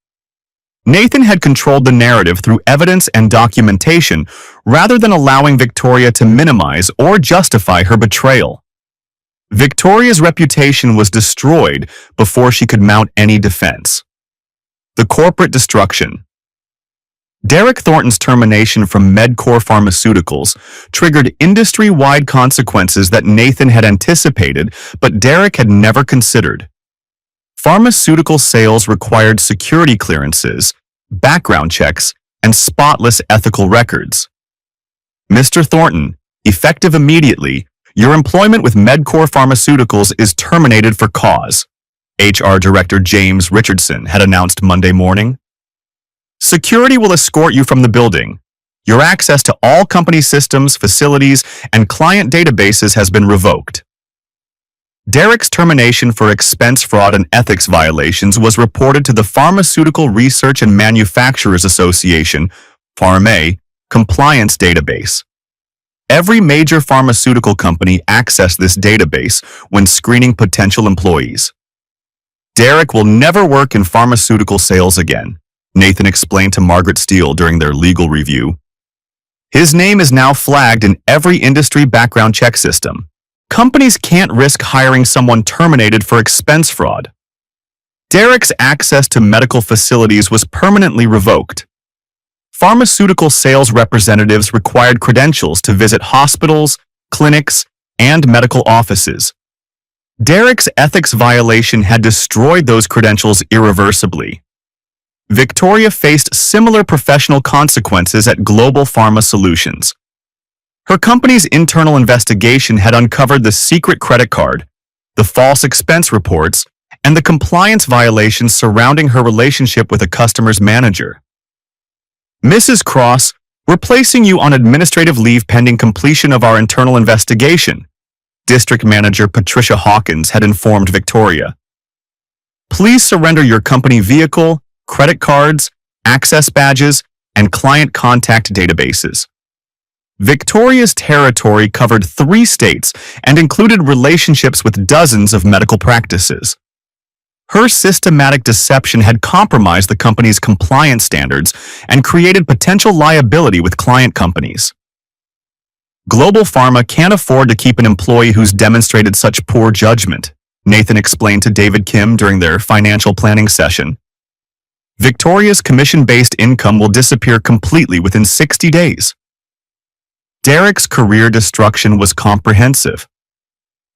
Nathan had controlled the narrative through evidence and documentation rather than allowing Victoria to minimize or justify her betrayal. Victoria's reputation was destroyed before she could mount any defense. The corporate destruction. Derek Thornton's termination from Medcore Pharmaceuticals triggered industry-wide consequences that Nathan had anticipated, but Derek had never considered. Pharmaceutical sales required security clearances, background checks, and spotless ethical records. Mr. Thornton, effective immediately, your employment with Medcore Pharmaceuticals is terminated for cause, HR Director James Richardson had announced Monday morning. Security will escort you from the building. Your access to all company systems, facilities, and client databases has been revoked. Derek's termination for expense fraud and ethics violations was reported to the Pharmaceutical Research and Manufacturers Association, PharmA, compliance database. Every major pharmaceutical company accessed this database when screening potential employees. Derek will never work in pharmaceutical sales again, Nathan explained to Margaret Steele during their legal review. His name is now flagged in every industry background check system. Companies can't risk hiring someone terminated for expense fraud. Derek's access to medical facilities was permanently revoked. Pharmaceutical sales representatives required credentials to visit hospitals, clinics, and medical offices. Derek's ethics violation had destroyed those credentials irreversibly. Victoria faced similar professional consequences at Global Pharma Solutions. Her company's internal investigation had uncovered the secret credit card, the false expense reports, and the compliance violations surrounding her relationship with a customer's manager. Mrs. Cross, we're placing you on administrative leave pending completion of our internal investigation, District Manager Patricia Hawkins had informed Victoria. Please surrender your company vehicle, credit cards, access badges, and client contact databases. Victoria's territory covered 3 states and included relationships with dozens of medical practices. Her systematic deception had compromised the company's compliance standards and created potential liability with client companies. Global Pharma can't afford to keep an employee who's demonstrated such poor judgment, Nathan explained to David Kim during their financial planning session. Victoria's commission-based income will disappear completely within 60 days. Derek's career destruction was comprehensive.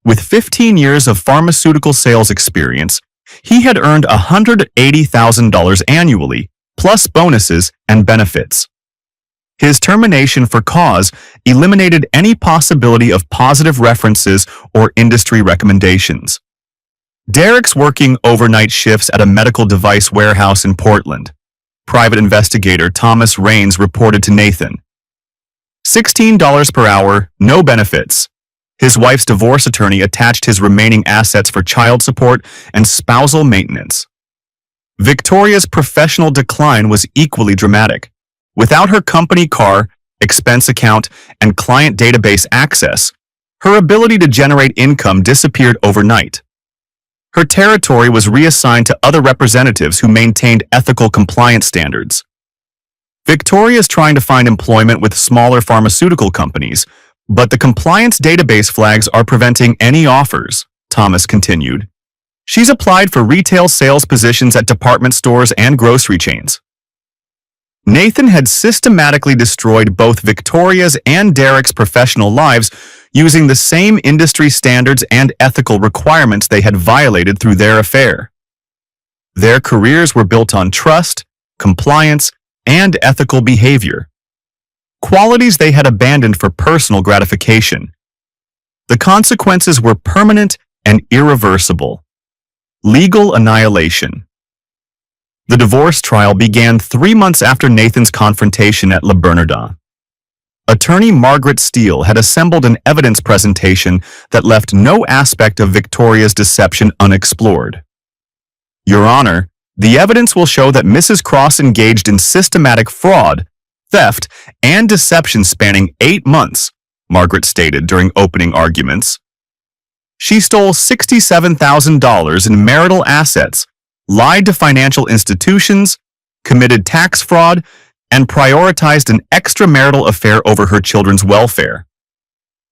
With 15 years of pharmaceutical sales experience, he had earned $180,000 annually, plus bonuses and benefits. His termination for cause eliminated any possibility of positive references or industry recommendations. Derek's working overnight shifts at a medical device warehouse in Portland. Private investigator Thomas Raines reported to Nathan. $16 per hour, no benefits. His wife's divorce attorney attached his remaining assets for child support and spousal maintenance. Victoria's professional decline was equally dramatic. Without her company car, expense account, and client database access, her ability to generate income disappeared overnight. Her territory was reassigned to other representatives who maintained ethical compliance standards. Victoria is trying to find employment with smaller pharmaceutical companies, but the compliance database flags are preventing any offers, Thomas continued. She's applied for retail sales positions at department stores and grocery chains. Nathan had systematically destroyed both Victoria's and Derek's professional lives using the same industry standards and ethical requirements they had violated through their affair. Their careers were built on trust, compliance, and ethical behavior, qualities they had abandoned for personal gratification. The consequences were permanent and irreversible. Legal annihilation. The divorce trial began 3 months after Nathan's confrontation at Le Bernardin. Attorney Margaret Steele had assembled an evidence presentation that left no aspect of Victoria's deception unexplored. Your Honor, the evidence will show that Mrs. Cross engaged in systematic fraud, theft, and deception spanning 8 months, Margaret stated during opening arguments. She stole $67,000 in marital assets, lied to financial institutions, committed tax fraud, and prioritized an extramarital affair over her children's welfare.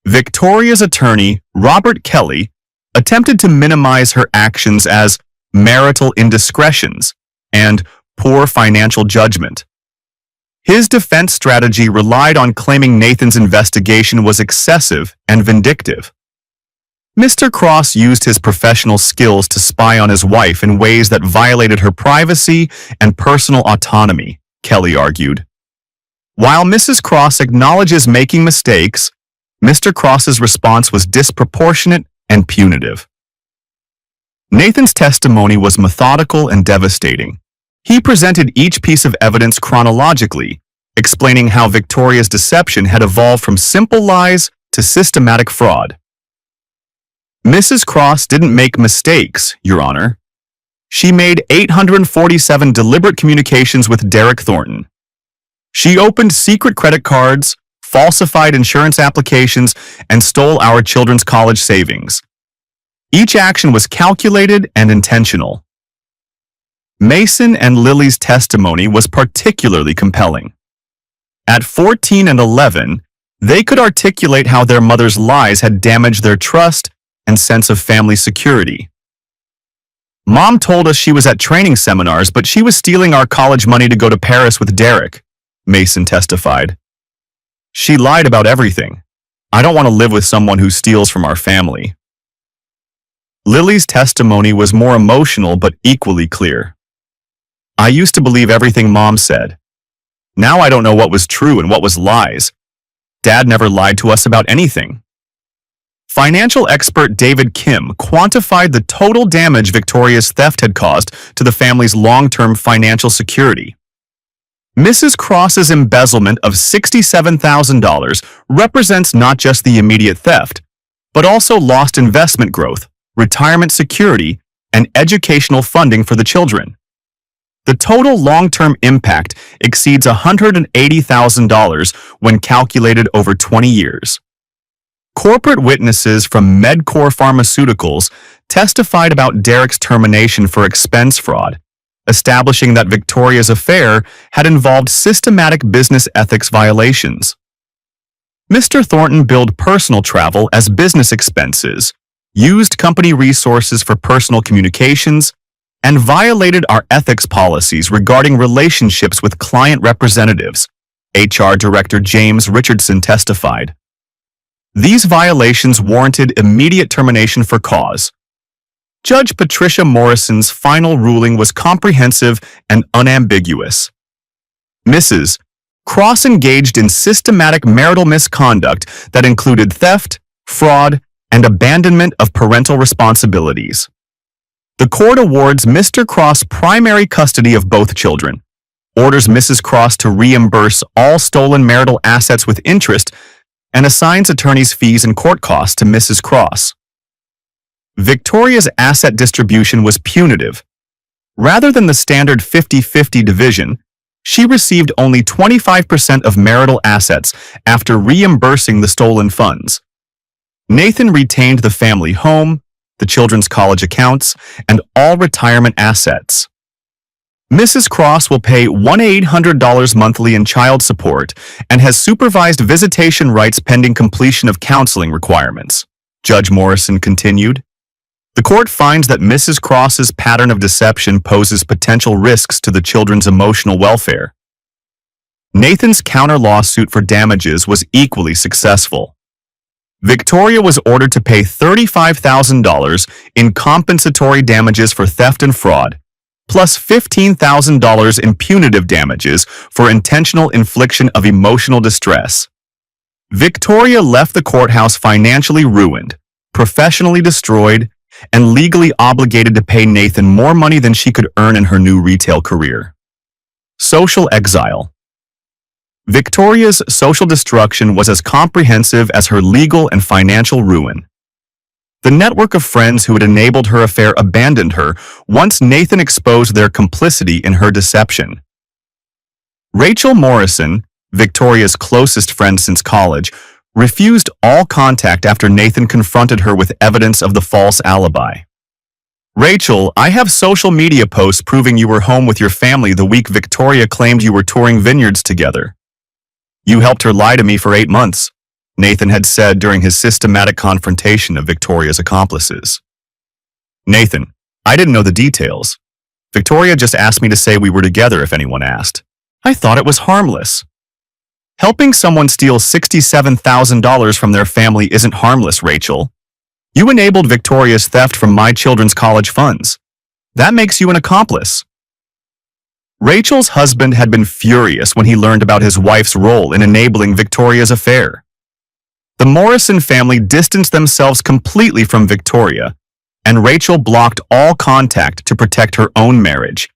Victoria's attorney, Robert Kelly, attempted to minimize her actions as marital indiscretions and poor financial judgment. His defense strategy relied on claiming Nathan's investigation was excessive and vindictive. Mr. Cross used his professional skills to spy on his wife in ways that violated her privacy and personal autonomy, Kelly argued. While Mrs. Cross acknowledges making mistakes, Mr. Cross's response was disproportionate and punitive. Nathan's testimony was methodical and devastating. He presented each piece of evidence chronologically, explaining how Victoria's deception had evolved from simple lies to systematic fraud. Mrs. Cross didn't make mistakes, Your Honor. She made 847 deliberate communications with Derek Thornton. She opened secret credit cards, falsified insurance applications, and stole our children's college savings. Each action was calculated and intentional. Mason and Lily's testimony was particularly compelling. At 14 and 11, they could articulate how their mother's lies had damaged their trust and sense of family security. Mom told us she was at training seminars, but she was stealing our college money to go to Paris with Derek, Mason testified. She lied about everything. I don't want to live with someone who steals from our family. Lily's testimony was more emotional but equally clear. I used to believe everything Mom said. Now I don't know what was true and what was lies. Dad never lied to us about anything. Financial expert David Kim quantified the total damage Victoria's theft had caused to the family's long-term financial security. Mrs. Cross's embezzlement of $67,000 represents not just the immediate theft, but also lost investment growth, retirement security, and educational funding for the children. The total long-term impact exceeds $180,000 when calculated over 20 years. Corporate witnesses from Medcore Pharmaceuticals testified about Derek's termination for expense fraud, establishing that Victoria's affair had involved systematic business ethics violations. Mr. Thornton billed personal travel as business expenses, used company resources for personal communications, and violated our ethics policies regarding relationships with client representatives, HR Director James Richardson testified. These violations warranted immediate termination for cause. Judge Patricia Morrison's final ruling was comprehensive and unambiguous. Mrs. Cross engaged in systematic marital misconduct that included theft, fraud, and abandonment of parental responsibilities. The court awards Mr. Cross primary custody of both children, orders Mrs. Cross to reimburse all stolen marital assets with interest, and assigns attorney's fees and court costs to Mrs. Cross. Victoria's asset distribution was punitive. Rather than the standard 50-50 division, she received only 25% of marital assets after reimbursing the stolen funds. Nathan retained the family home, the children's college accounts, and all retirement assets. Mrs. Cross will pay $1,800 monthly in child support and has supervised visitation rights pending completion of counseling requirements, Judge Morrison continued. The court finds that Mrs. Cross's pattern of deception poses potential risks to the children's emotional welfare. Nathan's counter-lawsuit for damages was equally successful. Victoria was ordered to pay $35,000 in compensatory damages for theft and fraud, plus $15,000 in punitive damages for intentional infliction of emotional distress. Victoria left the courthouse financially ruined, professionally destroyed, and legally obligated to pay Nathan more money than she could earn in her new retail career. Social exile. Victoria's social destruction was as comprehensive as her legal and financial ruin. The network of friends who had enabled her affair abandoned her once Nathan exposed their complicity in her deception. Rachel Morrison, Victoria's closest friend since college, refused all contact after Nathan confronted her with evidence of the false alibi. "Rachel, I have social media posts proving you were home with your family the week Victoria claimed you were touring vineyards together. You helped her lie to me for 8 months," Nathan had said during his systematic confrontation of Victoria's accomplices. "Nathan, I didn't know the details. Victoria just asked me to say we were together if anyone asked. I thought it was harmless." Helping someone steal $67,000 from their family isn't harmless, Rachel. You enabled Victoria's theft from my children's college funds. That makes you an accomplice. Rachel's husband had been furious when he learned about his wife's role in enabling Victoria's affair. The Morrison family distanced themselves completely from Victoria, and Rachel blocked all contact to protect her own marriage.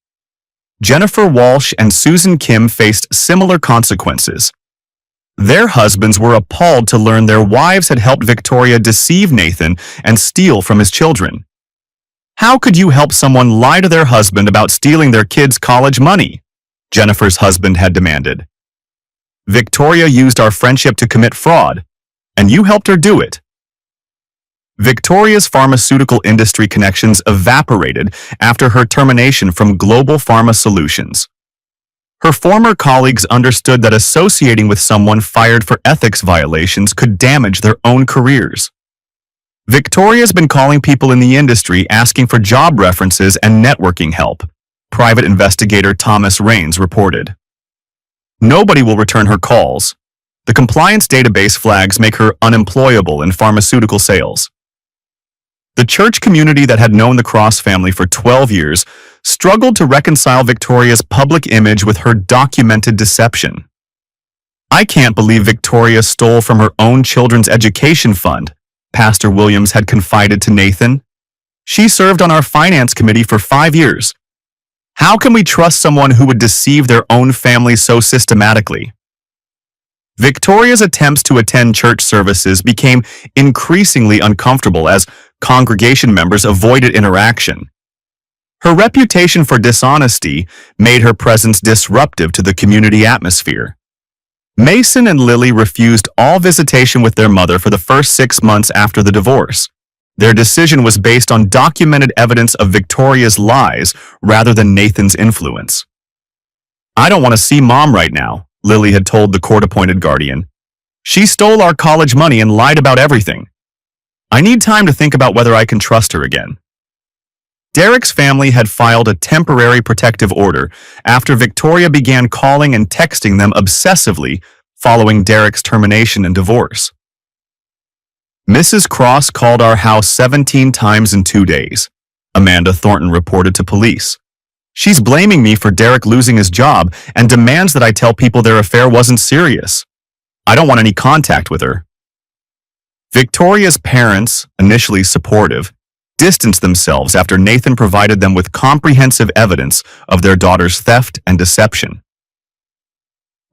Jennifer Walsh and Susan Kim faced similar consequences. Their husbands were appalled to learn their wives had helped Victoria deceive Nathan and steal from his children. "How could you help someone lie to their husband about stealing their kids' college money?" Jennifer's husband had demanded. "Victoria used our friendship to commit fraud, and you helped her do it." Victoria's pharmaceutical industry connections evaporated after her termination from Global Pharma Solutions. Her former colleagues understood that associating with someone fired for ethics violations could damage their own careers. Victoria's been calling people in the industry asking for job references and networking help, private investigator Thomas Raines reported. Nobody will return her calls. The compliance database flags make her unemployable in pharmaceutical sales. The church community that had known the Cross family for 12 years struggled to reconcile Victoria's public image with her documented deception. "I can't believe Victoria stole from her own children's education fund," Pastor Williams had confided to Nathan. "She served on our finance committee for 5 years. How can we trust someone who would deceive their own family so systematically?" Victoria's attempts to attend church services became increasingly uncomfortable as congregation members avoided interaction. Her reputation for dishonesty made her presence disruptive to the community atmosphere. Mason and Lily refused all visitation with their mother for the first 6 months after the divorce. Their decision was based on documented evidence of Victoria's lies rather than Nathan's influence. "I don't want to see Mom right now," Lily had told the court-appointed guardian. "She stole our college money and lied about everything. I need time to think about whether I can trust her again." Derek's family had filed a temporary protective order after Victoria began calling and texting them obsessively following Derek's termination and divorce. "Mrs. Cross called our house 17 times in 2 days," Amanda Thornton reported to police. "She's blaming me for Derek losing his job and demands that I tell people their affair wasn't serious. I don't want any contact with her." Victoria's parents, initially supportive, distanced themselves after Nathan provided them with comprehensive evidence of their daughter's theft and deception.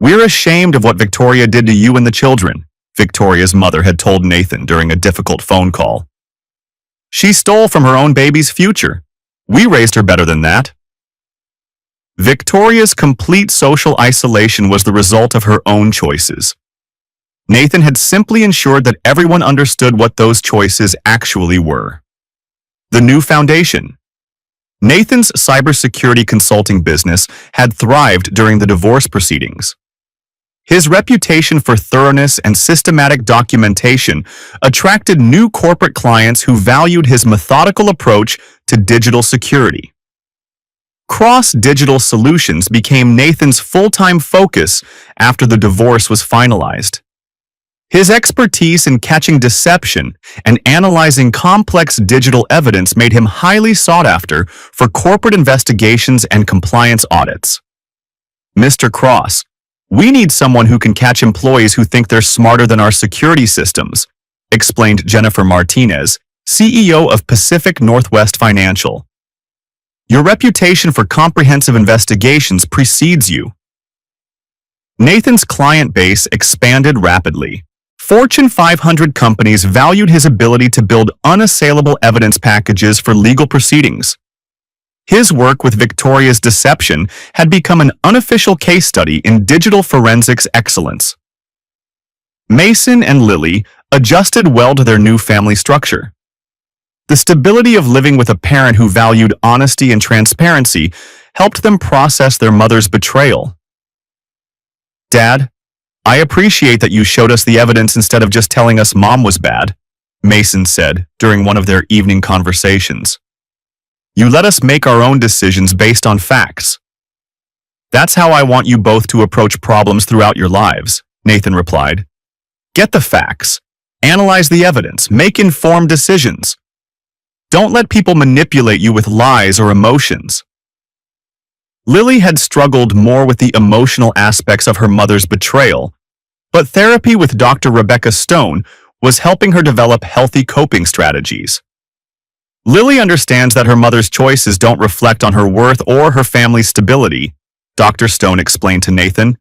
"We're ashamed of what Victoria did to you and the children," Victoria's mother had told Nathan during a difficult phone call. "She stole from her own baby's future. We raised her better than that." Victoria's complete social isolation was the result of her own choices. Nathan had simply ensured that everyone understood what those choices actually were. The new foundation. Nathan's cybersecurity consulting business had thrived during the divorce proceedings. His reputation for thoroughness and systematic documentation attracted new corporate clients who valued his methodical approach to digital security. Cross Digital Solutions became Nathan's full-time focus after the divorce was finalized. His expertise in catching deception and analyzing complex digital evidence made him highly sought after for corporate investigations and compliance audits. Mr. Cross, We need someone who can catch employees who think they're smarter than our security systems, explained Jennifer Martinez, CEO of Pacific Northwest Financial. Your reputation for comprehensive investigations precedes you. Nathan's client base expanded rapidly. Fortune 500 companies valued his ability to build unassailable evidence packages for legal proceedings. His work with Victoria's deception had become an unofficial case study in digital forensics excellence. Mason and Lily adjusted well to their new family structure. The stability of living with a parent who valued honesty and transparency helped them process their mother's betrayal. "Dad, I appreciate that you showed us the evidence instead of just telling us Mom was bad," Mason said during one of their evening conversations. "You let us make our own decisions based on facts." "That's how I want you both to approach problems throughout your lives," Nathan replied. "Get the facts, analyze the evidence, make informed decisions. Don't let people manipulate you with lies or emotions." Lily had struggled more with the emotional aspects of her mother's betrayal, but therapy with Dr. Rebecca Stone was helping her develop healthy coping strategies. Lily understands that her mother's choices don't reflect on her worth or her family's stability, Dr. Stone explained to Nathan.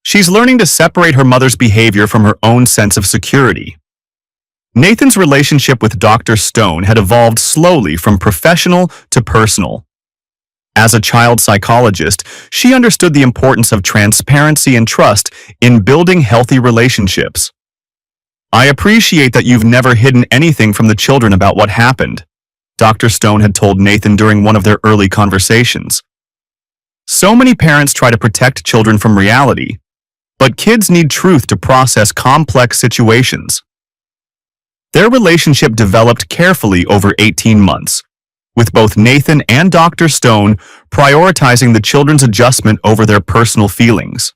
She's learning to separate her mother's behavior from her own sense of security. Nathan's relationship with Dr. Stone had evolved slowly from professional to personal. As a child psychologist, she understood the importance of transparency and trust in building healthy relationships. "I appreciate that you've never hidden anything from the children about what happened," Dr. Stone had told Nathan during one of their early conversations. "So many parents try to protect children from reality, but kids need truth to process complex situations." Their relationship developed carefully over 18 months, with both Nathan and Dr. Stone prioritizing the children's adjustment over their personal feelings.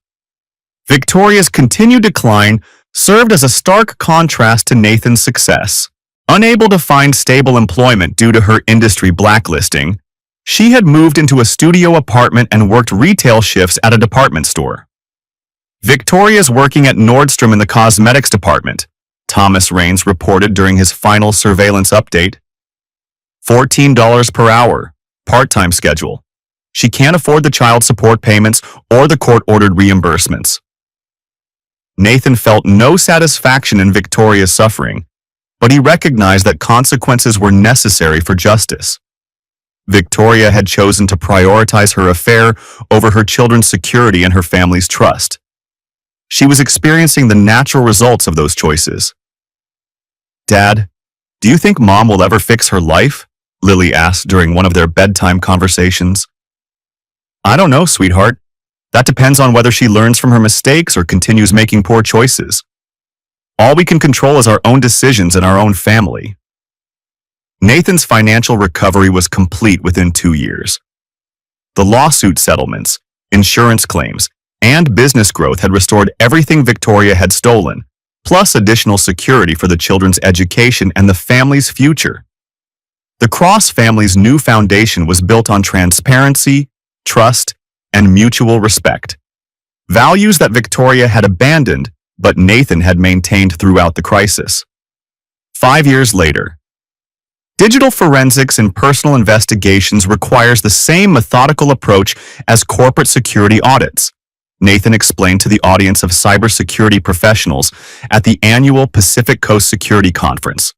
Victoria's continued decline served as a stark contrast to Nathan's success. Unable to find stable employment due to her industry blacklisting, she had moved into a studio apartment and worked retail shifts at a department store. "Victoria's working at Nordstrom in the cosmetics department," Thomas Raines reported during his final surveillance update. $14 per hour, part-time schedule. She can't afford the child support payments or the court-ordered reimbursements. Nathan felt no satisfaction in Victoria's suffering, but he recognized that consequences were necessary for justice. Victoria had chosen to prioritize her affair over her children's security and her family's trust. She was experiencing the natural results of those choices. "Dad, do you think Mom will ever fix her life?" Lily asked during one of their bedtime conversations. "I don't know, sweetheart. That depends on whether she learns from her mistakes or continues making poor choices. All we can control is our own decisions and our own family." Nathan's financial recovery was complete within 2 years. The lawsuit settlements, insurance claims, and business growth had restored everything Victoria had stolen, plus additional security for the children's education and the family's future. The Cross family's new foundation was built on transparency, trust, and mutual respect. Values that Victoria had abandoned, but Nathan had maintained throughout the crisis. 5 years later, digital forensics in personal investigations requires the same methodical approach as corporate security audits, Nathan explained to the audience of cybersecurity professionals at the annual Pacific Coast Security Conference.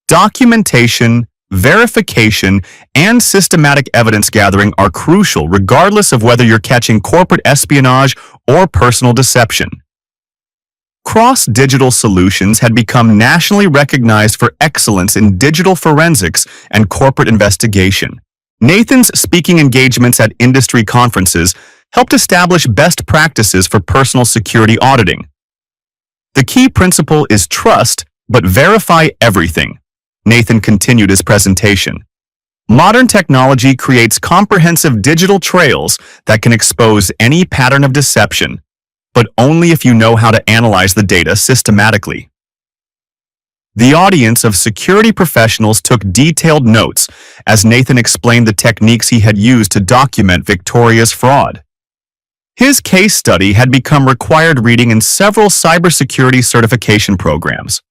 Documentation, verification, and systematic evidence gathering are crucial regardless of whether you're catching corporate espionage or personal deception. Cross-digital solutions had become nationally recognized for excellence in digital forensics and corporate investigation. Nathan's speaking engagements at industry conferences helped establish best practices for personal security auditing. The key principle is trust, but verify everything, Nathan continued his presentation. Modern technology creates comprehensive digital trails that can expose any pattern of deception, but only if you know how to analyze the data systematically. The audience of security professionals took detailed notes as Nathan explained the techniques he had used to document Victoria's fraud. His case study had become required reading in several cybersecurity certification programs.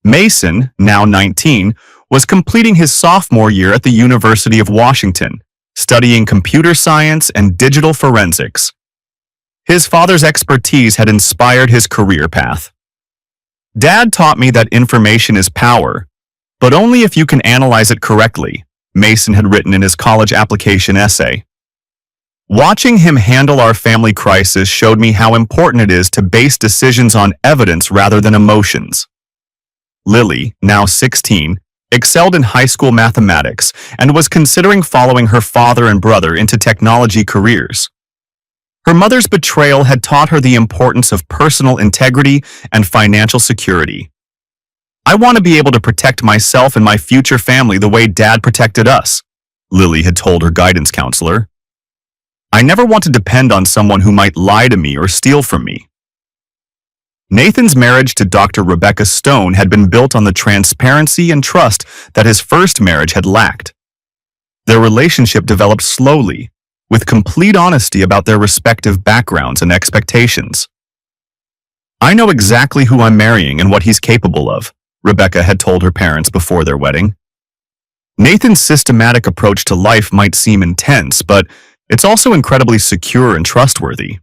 Mason, now 19, was completing his sophomore year at the University of Washington, studying computer science and digital forensics. His father's expertise had inspired his career path. "Dad taught me that information is power, but only if you can analyze it correctly," Mason had written in his college application essay. "Watching him handle our family crisis showed me how important it is to base decisions on evidence rather than emotions." Lily, now 16, excelled in high school mathematics and was considering following her father and brother into technology careers. Her mother's betrayal had taught her the importance of personal integrity and financial security. "I want to be able to protect myself and my future family the way Dad protected us," Lily had told her guidance counselor. "I never want to depend on someone who might lie to me or steal from me." Nathan's marriage to Dr. Rebecca Stone had been built on the transparency and trust that his first marriage had lacked. Their relationship developed slowly, with complete honesty about their respective backgrounds and expectations. "I know exactly who I'm marrying and what he's capable of," Rebecca had told her parents before their wedding. Nathan's systematic approach to life might seem intense, but it's also incredibly secure and trustworthy.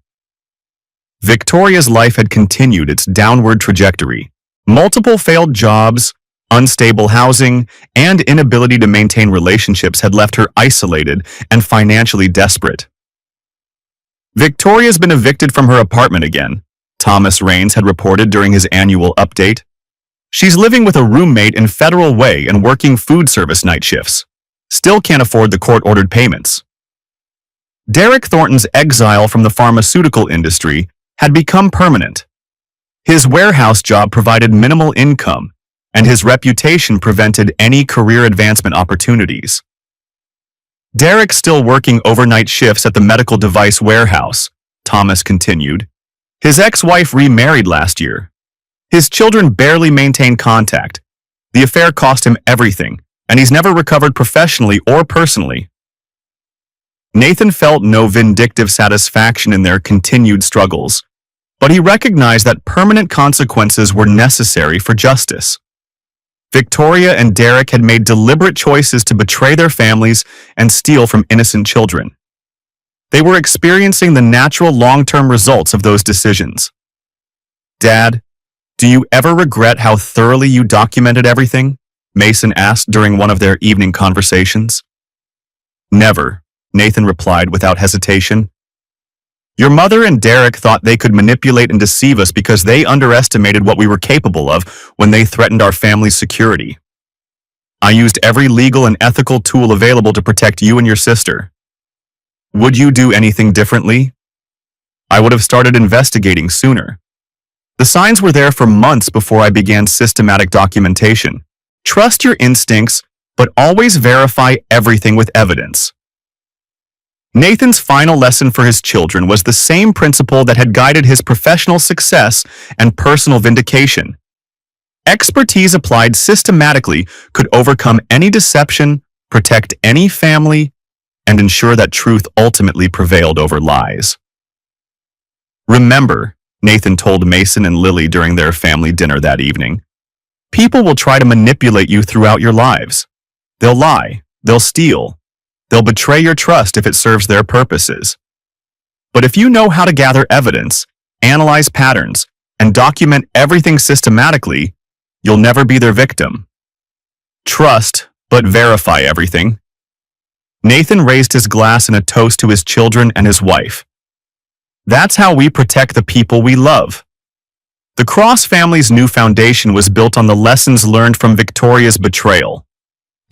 Victoria's life had continued its downward trajectory. Multiple failed jobs, unstable housing, and inability to maintain relationships had left her isolated and financially desperate. "Victoria's been evicted from her apartment again," Thomas Raines had reported during his annual update. "She's living with a roommate in Federal Way and working food service night shifts. Still can't afford the court-ordered payments." Derek Thornton's exile from the pharmaceutical industry had become permanent. His warehouse job provided minimal income, and his reputation prevented any career advancement opportunities. "Derek's still working overnight shifts at the medical device warehouse," Thomas continued. "His ex-wife remarried last year. His children barely maintain contact. The affair cost him everything, and he's never recovered professionally or personally." Nathan felt no vindictive satisfaction in their continued struggles, but he recognized that permanent consequences were necessary for justice. Victoria and Derek had made deliberate choices to betray their families and steal from innocent children. They were experiencing the natural long-term results of those decisions. "Dad, do you ever regret how thoroughly you documented everything?" Mason asked during one of their evening conversations. "Never," Nathan replied without hesitation. "Your mother and Derek thought they could manipulate and deceive us because they underestimated what we were capable of when they threatened our family's security. I used every legal and ethical tool available to protect you and your sister. Would you do anything differently? I would have started investigating sooner. The signs were there for months before I began systematic documentation. Trust your instincts, but always verify everything with evidence." Nathan's final lesson for his children was the same principle that had guided his professional success and personal vindication. Expertise applied systematically could overcome any deception, protect any family, and ensure that truth ultimately prevailed over lies. "Remember," Nathan told Mason and Lily during their family dinner that evening, "people will try to manipulate you throughout your lives. They'll lie, they'll steal, they'll betray your trust if it serves their purposes. But if you know how to gather evidence, analyze patterns, and document everything systematically, you'll never be their victim. Trust, but verify everything." Nathan raised his glass in a toast to his children and his wife. "That's how we protect the people we love." The Cross family's new foundation was built on the lessons learned from Victoria's betrayal.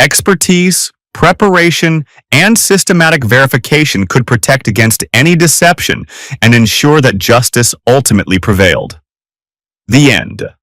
Expertise, preparation, and systematic verification could protect against any deception and ensure that justice ultimately prevailed. The end.